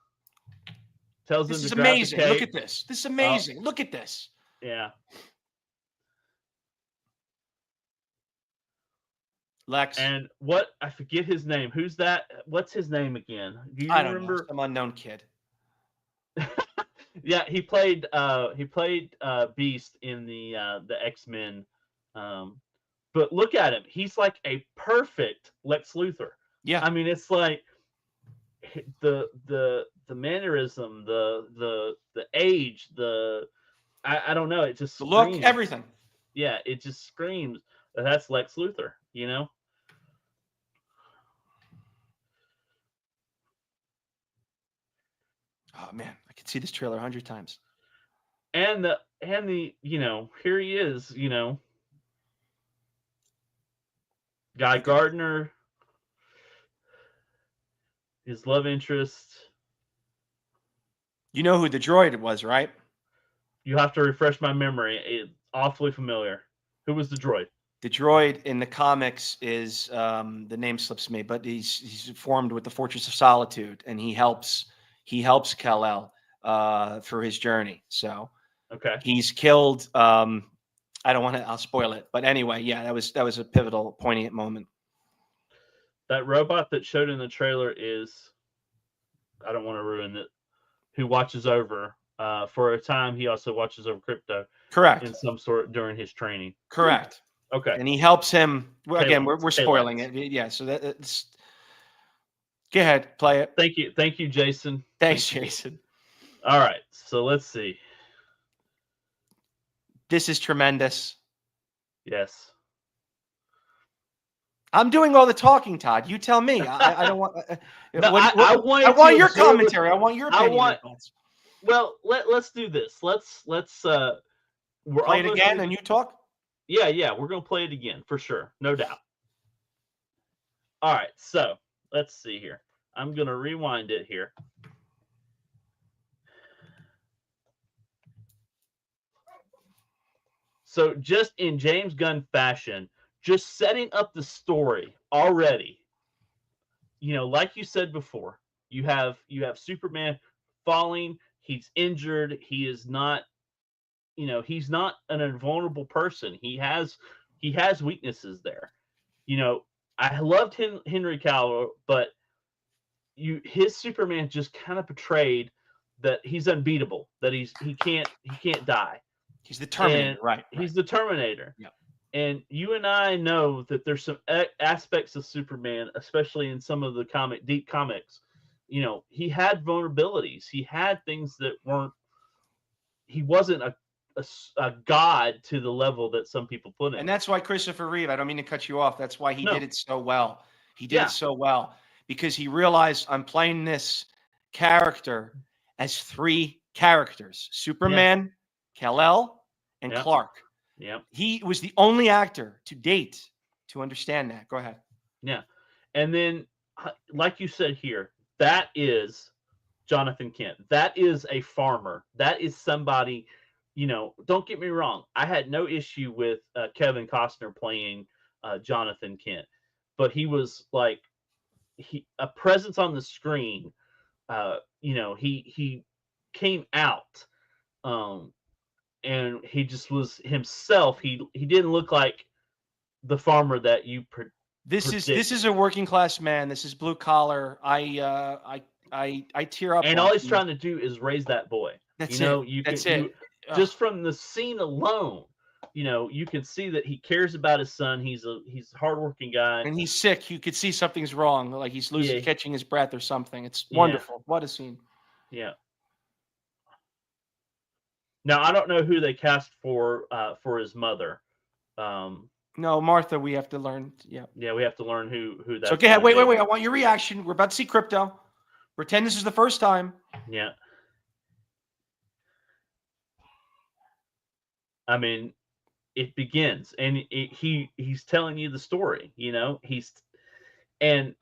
Tells this them is to grab amazing. the Look at this. This is amazing. Look at this. Yeah. Lex. And I forget his name. Who's that? What's his name again? Do you remember? Know. Some unknown kid. Yeah, he played Beast in the X-Men. But look at him. He's like a perfect Lex Luthor. Yeah. I mean, it's like the mannerism, the age, I don't know, it just the look, everything. Yeah, it just screams that's Lex Luthor. Oh man, I could see this trailer 100 times. And the here he is, Guy Gardner, his love interest. You know who the droid was, right? You have to refresh my memory. It's awfully familiar. Who was the droid? The droid in the comics is the name slips me, but he's formed with the Fortress of Solitude, and he helps Kal-El for his journey. So Okay. he's killed. I don't want to. I'll spoil it, but anyway, yeah, that was a pivotal, poignant moment. That robot that showed in the trailer is, I don't want to ruin it, who watches over. For a time, he also watches over Crypto. Correct. In some sort during his training. Correct. Okay. And he helps him. Again, we're spoiling it. Yeah. So that's. Go ahead, play it. Thank you, Jason. Thanks, Jason. All right, so let's see. This is tremendous. Yes. I'm doing all the talking, Todd. You tell me. I don't want. No, I want your commentary. I want your opinion. Well, let's do this. Let's play it again and you talk. Yeah, we're gonna play it again for sure, no doubt. All right, so let's see here. I'm gonna rewind it here. So just in James Gunn fashion, just setting up the story already. Like you said before, you have Superman falling. He's injured. He is not, he's not an invulnerable person. He has weaknesses there. I loved Henry Cavill, but his Superman just kind of portrayed that he's unbeatable, that he can't die. He's the Terminator, right? He's the Terminator. Yeah. And you and I know that there's some aspects of Superman, especially in some of the deep comics. He had vulnerabilities. He had things that weren't. He wasn't a god to the level that some people put him. And that's why Christopher Reeve. I don't mean to cut you off. That's why he did it so well. He did it so well because he realized I'm playing this character as three characters: Superman, Kal-El, and Clark. Yeah. He was the only actor to date to understand that. Go ahead. Yeah. And then, like you said here, that is Jonathan Kent. That is a farmer. That is somebody, don't get me wrong. I had no issue with Kevin Costner playing Jonathan Kent, but he was like a presence on the screen. He came out. And he just was himself. He didn't look like the farmer that you This is a working class man. This is blue collar. I tear up. And all he's trying to do is raise that boy. That's it. Just from the scene alone, you can see that he cares about his son. He's a hardworking guy, and he's sick. You could see something's wrong, like he's catching his breath or something. It's wonderful. What a scene. Yeah. Now I don't know who they cast for his mother. No, Martha. We have to learn. Yeah. Yeah, we have to learn who that's. So go ahead. Wait. I want your reaction. We're about to see Crypto. Pretend this is the first time. Yeah. I mean, it begins, and he's telling you the story. And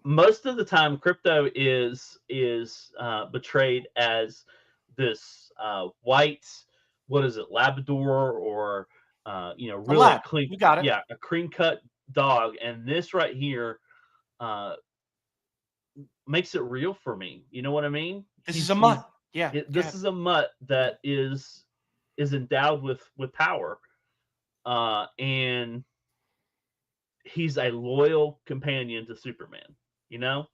most of the time, Crypto is portrayed as this white, what is it, Labrador, or really clean. You got it. Yeah, a cream cut dog, and this right here makes it real for me. You know what I mean? This is a mutt. Yeah. This is a mutt that is endowed with power, and he's a loyal companion to Superman. It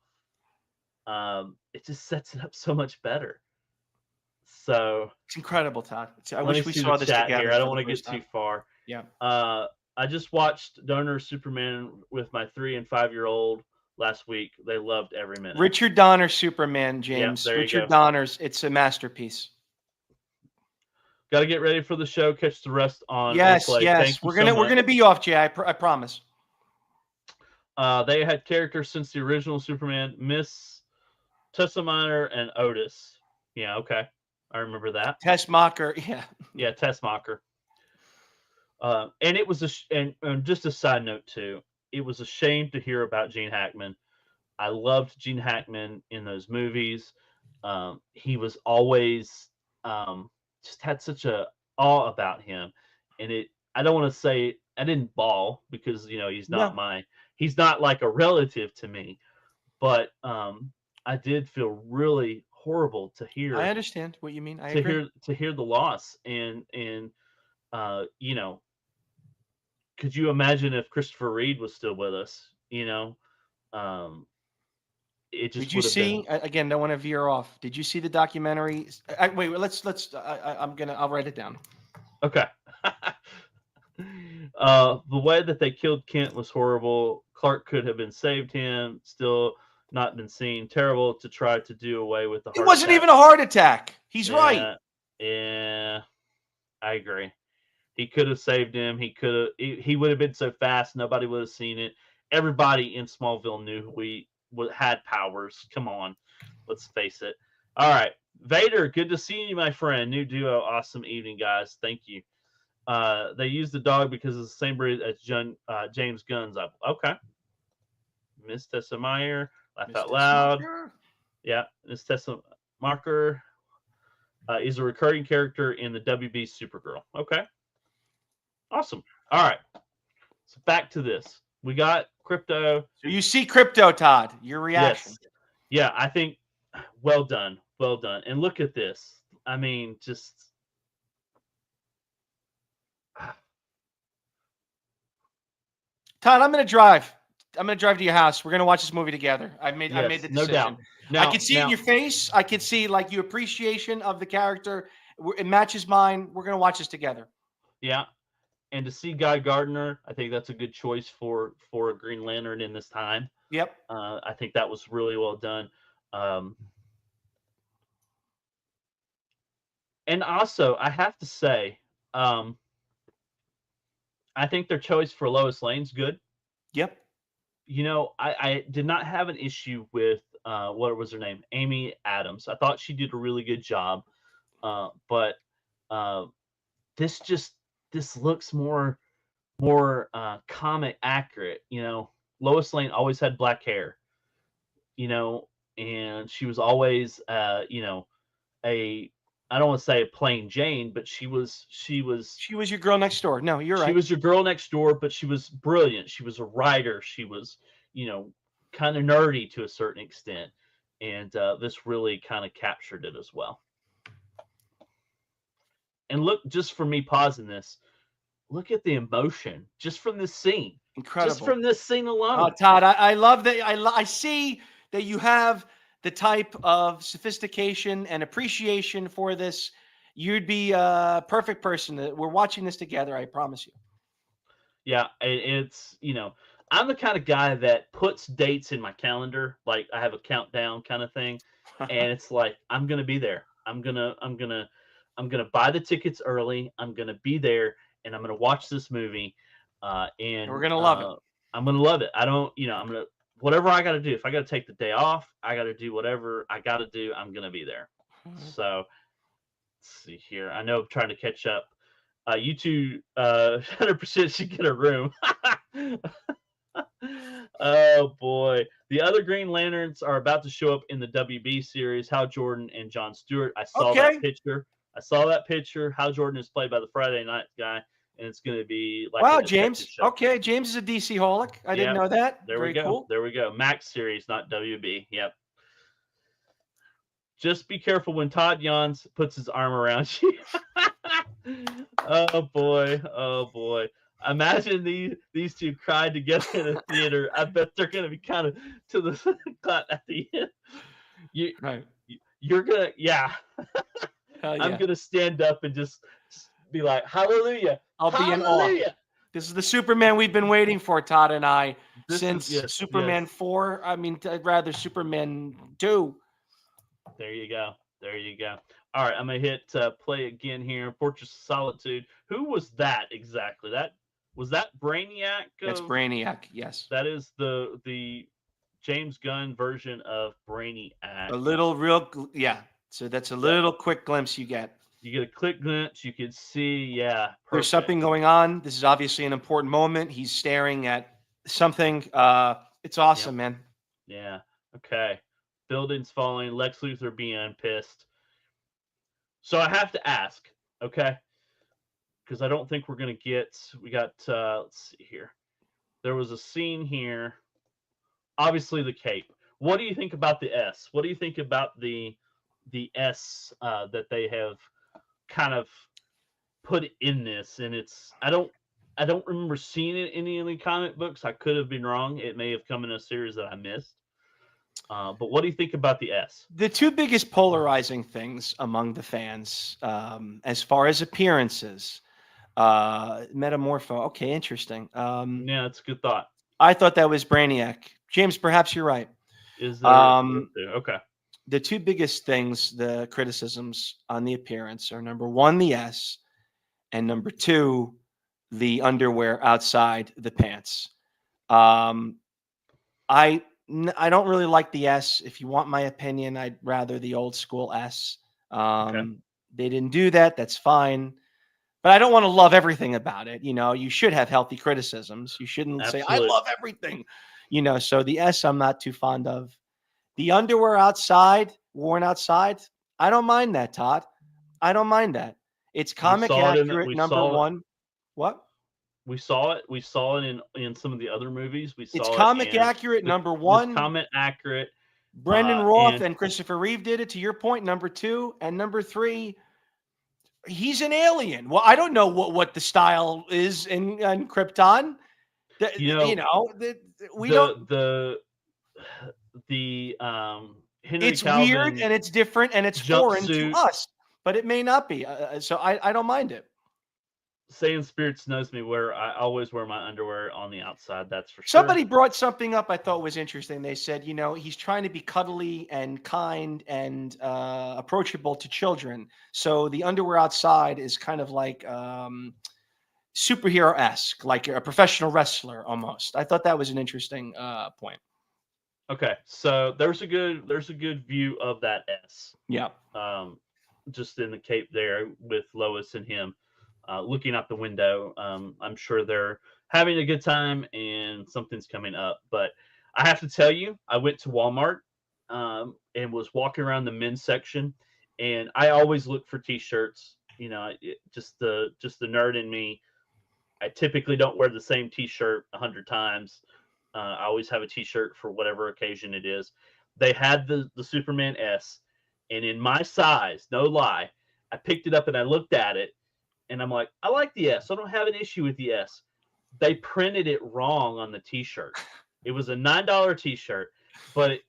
just sets it up so much better. So it's incredible, Todd. I wish we saw this together. Here. I don't want to get too far. Yeah. I just watched Donner Superman with my 3 and 5-year-old last week. They loved every minute. Richard Donner Superman, James. Yeah, Richard Donner's. It's a masterpiece. Got to get ready for the show. Catch the rest on Yes, replay. yes. Thank you so much. We're gonna be off, Jay. I promise. They had characters since the original Superman, Miss Tessemacher and Otis. Yeah, okay. I remember that. Tessmacher, yeah. Yeah, Tessmacher. And it was and just a side note too. It was a shame to hear about Gene Hackman. I loved Gene Hackman in those movies. He was always just had such a awe about him, and it. I don't want to say I didn't bawl because No, he's not like a relative to me, but I did feel really horrible to I hear understand what you mean. I agree. to hear the loss and could you imagine if Christopher Reed was still with us? Um, it just Did you would have see been. again? Don't want to veer off. Did you see the documentary? Wait. Let's. I'll write it down. Okay. The way that they killed Kent was horrible. Clark could have been saved him. Still not been seen. Terrible to try to do away with the It heart wasn't attack. even a heart attack. He's right. Yeah, yeah, I agree. He could have saved him. He could have. He would have been so fast, nobody would have seen it. Everybody in Smallville knew had powers. Come on, let's face it. All right, Vader. Good to see you, my friend. New duo. Awesome evening, guys. Thank you. They used the dog because it's the same breed as James Gunn's. Okay. Miss Tessa Meyer. Laugh out loud. Yeah, Miss Tessa Marker is a recurring character in the WB Supergirl. Okay. Awesome. All right. So back to this. We got Crypto. So you see Crypto, Todd. Your reaction. Yes. Yeah, I think well done. Well done. And look at this. I mean, just Todd, I'm going to drive. I'm going to drive to your house. We're going to watch this movie together. I made the decision. No doubt. Now, I can see in your face. I can see like your appreciation of the character. It matches mine. We're going to watch this together. Yeah. And to see Guy Gardner, I think that's a good choice for a Green Lantern in this time. Yep. I think that was really well done. And also, I have to say, I think their choice for Lois Lane's good. Yep. I did not have an issue with what was her name, Amy Adams. I thought she did a really good job, but this looks more comic accurate. Lois Lane always had black hair, and she was always a I don't want to say a plain Jane, but she was your girl next door. No, you're right. She was your girl next door, but she was brilliant. She was a writer. She was, kind of nerdy to a certain extent. And this really kind of captured it as well. And look, just for me pausing this, look at the emotion just from this scene. Incredible. Just from this scene alone. Todd, I love that. I see that you have the type of sophistication and appreciation for this. You'd be a perfect person. We're watching this together. I promise you. Yeah, it's, I'm the kind of guy that puts dates in my calendar. Like I have a countdown kind of thing. And it's like, I'm going to be there. I'm going to buy the tickets early. I'm going to be there and I'm going to watch this movie. And we're going to love it. I'm going to love it. I'm going to, whatever I got to do. If I got to take the day off, I got to do whatever I got to do. I'm going to be there. So let's see here. I know I'm trying to catch up. You two 100% should get a room. Oh boy. The other Green Lanterns are about to show up in the WB series. Hal Jordan and John Stewart. I saw that picture. Hal Jordan is played by the Friday Night guy, and it's going to be like wow, James. Okay, James is a DC holic. I didn't know that. Very go. Cool. There we go. Max series, not WB. Yep. Just be careful when Todd Yawns puts his arm around you. Oh boy. Imagine these two cried together in a theater. I bet they're going to be kind of to the clap at the end. You're going to, yeah. I'm going to stand up and just be like, hallelujah. I'll be in awe. This is the Superman we've been waiting for, Todd and I, since Superman 4. I mean, rather Superman 2. There you go. There you go. All right, I'm gonna hit play again here. Fortress of Solitude. Who was that exactly? That was that Brainiac That's of Brainiac. Yes. that is the James Gunn version of Brainiac. A little yeah. So that's a Yep. little quick glimpse you get. You get a quick glimpse. You can see, yeah, There's perfect. something going on. This is obviously an important moment. He's staring at something. It's Yep. awesome, man. Yeah. Okay. Buildings falling. Lex Luthor being pissed. So I have to ask, okay, because I don't think we're gonna get. We got. Let's see here. There was a scene here. Obviously, the cape. What do you think about the S? What do you think about the S that they have kind of put in this? And it's I don't remember seeing it in any of the comic books. I could have been wrong. It may have come in a series that I missed. But what do you think about the S? The two biggest polarizing things among the fans, as far as appearances, Metamorpho. Okay, interesting. Yeah, it's a good thought. I thought that was Brainiac. James, perhaps you're right. Is there Um, okay? the two biggest things, the criticisms on the appearance, are number one, the S, and number two, the underwear outside the pants. Um, I don't really like the S. If you want my opinion, I'd rather the old school S. Okay, They didn't do that. That's fine. But I don't want to love everything about it. You know, you should have healthy criticisms. You shouldn't say, I absolutely. love everything. You know, so the S I'm not too fond of. The underwear outside, worn outside, I don't mind that, Todd. I don't mind that. It's We comic saw it in accurate, we number saw one. What? we saw it in some of the other movies. We It's saw it comic in accurate, the number this one. comment accurate. Brendan Roth And and Christopher Reeve did it, to your point, number two. And number three, he's an alien. Well, I don't know what the style is in Krypton. you You know know, we don't. the Henry It's weird Calvin and it's different and it's foreign to jumpsuit. us, but it may not be. So I don't mind it. Saying Spirits knows me where I always wear my underwear on the outside. That's for sure. Somebody brought something up I thought was interesting. They said, you know, he's trying to be cuddly and kind and approachable to children. So the underwear outside is kind of like superhero esque, like a professional wrestler almost. I thought that was an interesting point. Okay, so there's a good view of that S. Yeah. Um, just in the cape there with Lois and him looking out the window. I'm sure they're having a good time and something's coming up. But I have to tell you, I went to Walmart and was walking around the men's section, and I always look for T-shirts. You know, just the nerd in me. I typically don't wear the same T-shirt 100 times. I always have a T-shirt for whatever occasion it is. They had the Superman S, and in my size, no lie, I picked it up and I looked at it, and I'm like, I like the S. I don't have an issue with the S. They printed it wrong on the T-shirt. It was a $9 T-shirt, but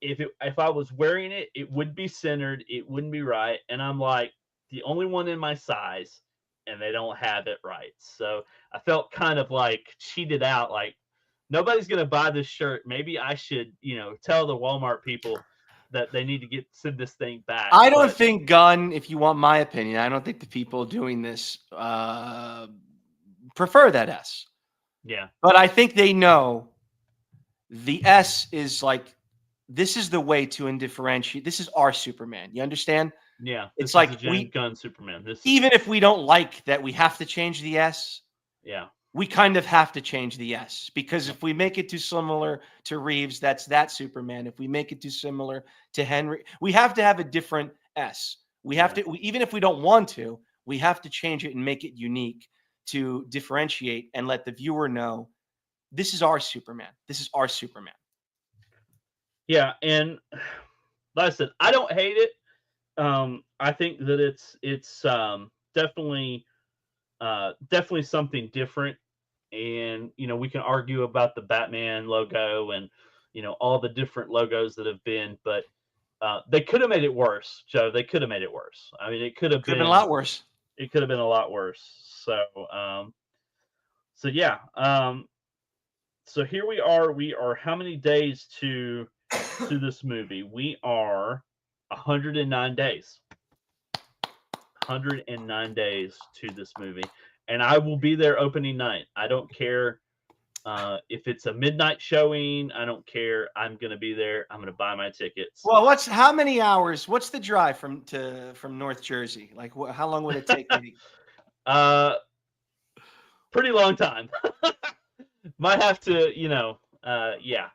if I was wearing it, it would be centered. It wouldn't be right, and I'm like the only one in my size, and they don't have it right. So I felt kind of like cheated out. Like nobody's gonna buy this shirt. Maybe I should, tell the Walmart people that they need to send this thing back. I don't But think Gunn, if you want my opinion, I don't think the people doing this prefer that S. yeah, But I think they know the S is like, this is the way to indifferentiate. This is our Superman. You understand? yeah, It's this is the like James Gunn Superman. even if we don't like that we have to change the S, Yeah, we kind of have to change the S, because if we make it too similar to Reeves, that's that Superman. If we make it too similar to Henry, we have to have a different S. We have yeah. to, even if we don't want to, we have to change it and make it unique to differentiate and let the viewer know this is our Superman. This is our Superman. Yeah, and like I said, I don't hate it. I think that it's definitely something different, and we can argue about the Batman logo and all the different logos that have been, but they could have made it worse, Joe. They could have made it worse. I mean, Could have been a lot worse. it could have been a lot worse. So yeah. So here we are. We are how many days to this movie? We are 109 days. 109 days to this movie, and I will be there opening night. I don't care if it's a midnight showing. I don't care. I'm gonna be there. I'm gonna buy my tickets. Well, how many hours? What's the drive from North Jersey? Like, how long would it take me? uh, Pretty long time. Might have to, yeah.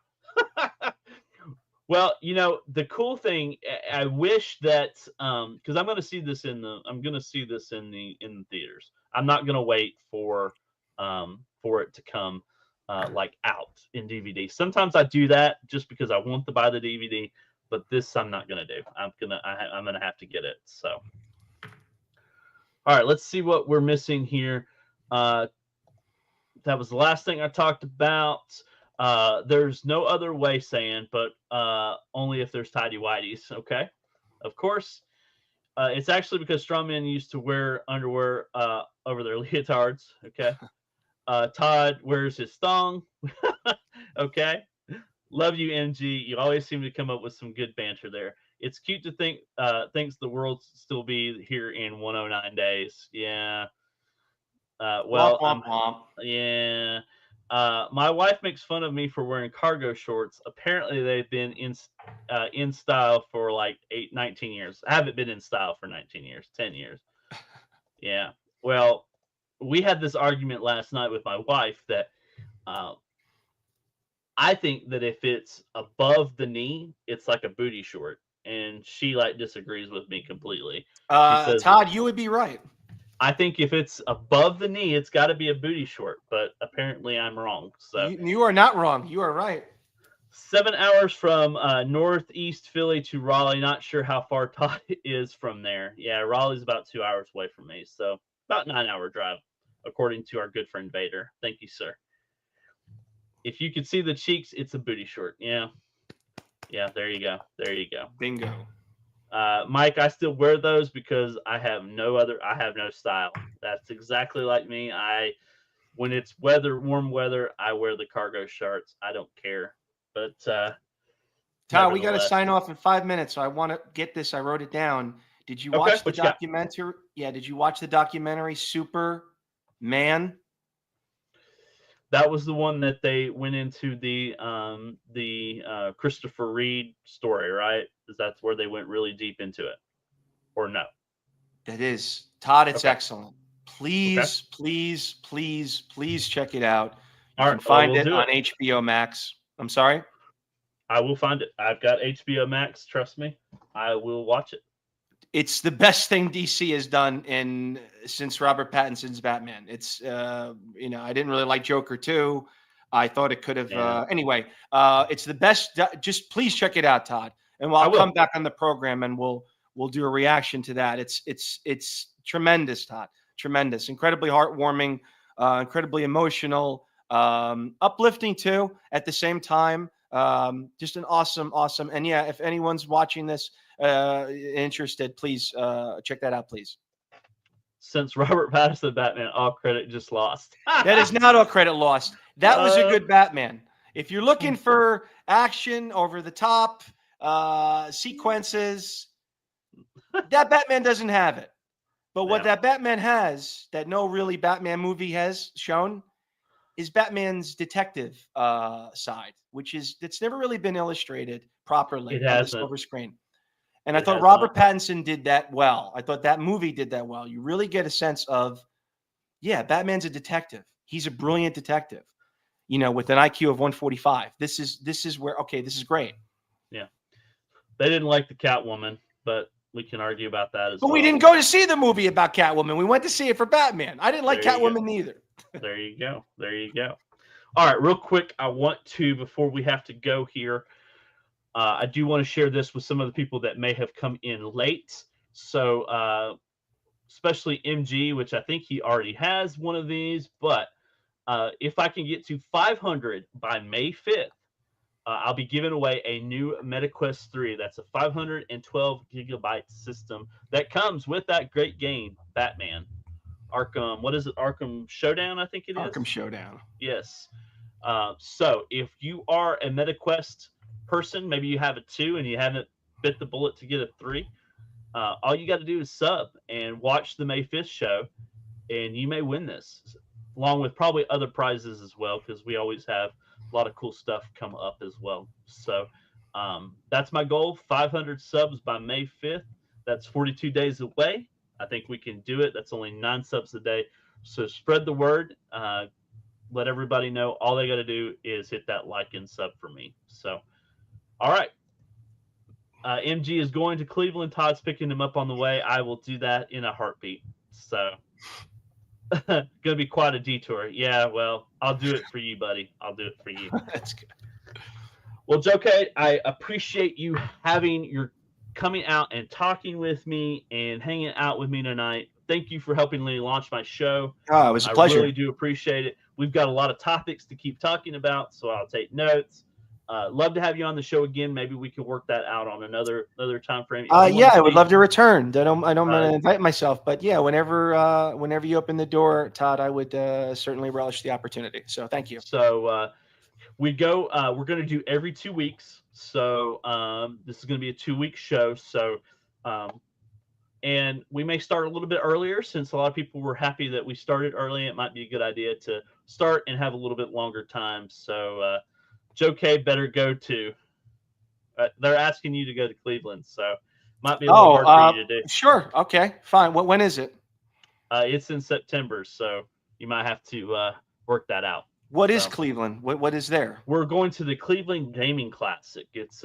Well, the cool thing, I wish that, because I'm going to see this I'm going to see this in the theaters. I'm not going to wait for it to come like out in DVD. Sometimes I do that just because I want to buy the DVD, but this I'm not going to do. I'm gonna have to get it. So, all right, let's see what we're missing here. That was the last thing I talked about. There's no other way saying, but only if there's tidy whities. Okay, of course. It's actually because strongmen used to wear underwear over their leotards. Okay. Todd wears his thong. Okay. Love you, MG. You always seem to come up with some good banter there. It's cute to think thinks the world still be here in 109 days. Yeah. Well, Womp, womp, womp. yeah. My wife makes fun of me for wearing cargo shorts. Apparently, they've been in style for like 19 years. I haven't been in style for 19 years, 10 years. Yeah. Well, we had this argument last night with my wife that I think that if it's above the knee, it's like a booty short, and she like disagrees with me completely. She says, Todd, you would be right. I think if it's above the knee, it's got to be a booty short, but apparently I'm wrong. So you are not wrong. You are right. 7 hours from northeast Philly to Raleigh. Not sure how far Todd is from there. Yeah, Raleigh's about 2 hours away from me, so about 9-hour drive, according to our good friend Vader. Thank you, sir. If you could see the cheeks, it's a booty short. Yeah. Yeah, there you go. There you go. Bingo. Mike, I still wear those because I have no style. That's exactly like me. When it's warm weather, I wear the cargo shorts. I don't care. But Todd, we got to sign off in 5 minutes. So I want to get this. I wrote it down. Did you watch the documentary? Yeah. Did you watch the documentary Superman? That was the one that they went into the Christopher Reed story, right? That's where they went really deep into it, or no? It is, Todd. It's excellent. Please, please, please, please check it out. You can find it on HBO Max. I'm sorry. I will find it. I've got HBO Max. Trust me, I will watch it. It's the best thing DC has done since Robert Pattinson's Batman. It's I didn't really like Joker 2. I thought it could have anyway. It's the best. Just please check it out, Todd. And I'll come back on the program and we'll do a reaction to that. It's tremendous, Todd. Tremendous, incredibly heartwarming, incredibly emotional, uplifting too at the same time. Just an awesome. And yeah, if anyone's watching this interested, please check that out, please. Since Robert Pattinson Batman, all credit just lost. That is not all credit lost. That was a good Batman. If you're looking for action, over the top sequences, that Batman doesn't have it. But what that Batman has, that no really Batman movie has shown, is Batman's detective side, that's never really been illustrated properly on the silver screen. And I thought Robert Pattinson did that well. I thought that movie did that well. You really get a sense of, Batman's a detective. He's a brilliant detective, with an IQ of 145. This is where, this is great. Yeah. They didn't like the Catwoman, but we can argue about that as well. But we didn't go to see the movie about Catwoman. We went to see it for Batman. I didn't like Catwoman either. There you go. There you go. All right, real quick, I want to, before we have to go here, I do want to share this with some of the people that may have come in late. So, especially MG, which I think he already has one of these. But if I can get to 500 by May 5th, I'll be giving away a new MetaQuest 3. That's a 512 gigabyte system that comes with that great game, Batman. Arkham, what is it? Arkham Showdown, I think it is. Arkham Showdown. Yes. So if you are a MetaQuest person, maybe you have it too, and you haven't bit the bullet to get a 3, all you got to do is sub and watch the May 5th show, and you may win this, along with probably other prizes as well, because we always have a lot of cool stuff come up as well. So that's my goal, 500 subs by May 5th. That's 42 days away. I think we can do it. That's only 9 subs a day. So spread the word. Let everybody know. All they got to do is hit that like and sub for me. So, all right. MG is going to Cleveland. Todd's picking him up on the way. I will do that in a heartbeat. So, going to be quite a detour. Yeah, well, I'll do it for you, buddy. I'll do it for you. That's good. Well, Joke, I appreciate you coming out and talking with me and hanging out with me tonight. Thank you for helping me launch my show. Oh, it was a pleasure. I really do appreciate it. We've got a lot of topics to keep talking about, so I'll take notes. Love to have you on the show again. Maybe we could work that out on another time frame. Yeah, I would love to return. I don't want to invite myself, but yeah, whenever you open the door, Todd, I would certainly relish the opportunity. So thank you. So we're going to do every 2 weeks. So this is going to be a 2-week show. So and we may start a little bit earlier, since a lot of people were happy that we started early. It might be a good idea to start and have a little bit longer time. So Joe K better go to. They're asking you to go to Cleveland, so might be a little hard for you to do. Sure. Okay. Fine. When is it? It's in September, so you might have to work that out. What is Cleveland? What is there? We're going to the Cleveland Gaming Classic. It's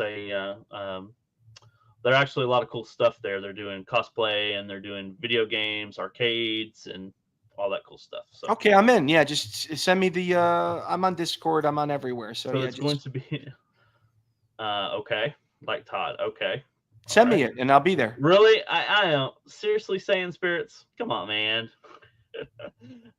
there are actually a lot of cool stuff there. They're doing cosplay, and they're doing video games, arcades, and all that cool stuff. So okay, I'm in. Yeah, just send me the. I'm on Discord. I'm on everywhere. So yeah, it's going to be. Okay, like Todd. Okay. Send me it, and I'll be there. Really? I am seriously saying, spirits. Come on, man.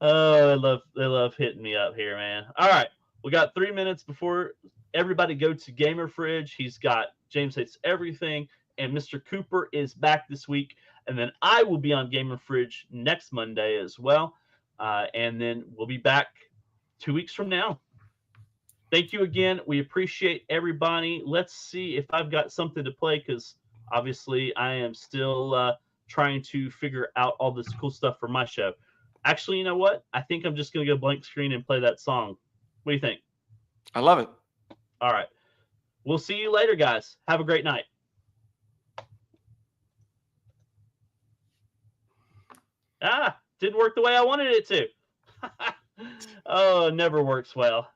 Oh, they love hitting me up here, man. All right, we got 3 minutes before everybody go to Gamer Fridge. He's got James Hates Everything, and Mr. Cooper is back this week, and then I will be on Gamer Fridge next Monday as well, and then we'll be back 2 weeks from now. Thank you again. We appreciate everybody. Let's see if I've got something to play, because obviously I am still trying to figure out all this cool stuff for my show. Actually, you know what? I think I'm just going to go blank screen and play that song. What do you think? I love it. All right. We'll see you later, guys. Have a great night. Didn't work the way I wanted it to. Oh, it never works well.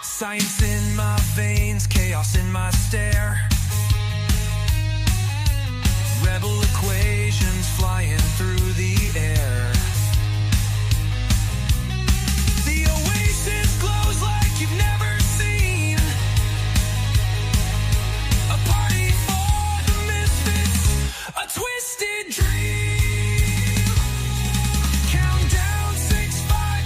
Science in my veins, chaos in my stare. Rebel equations flying through the air.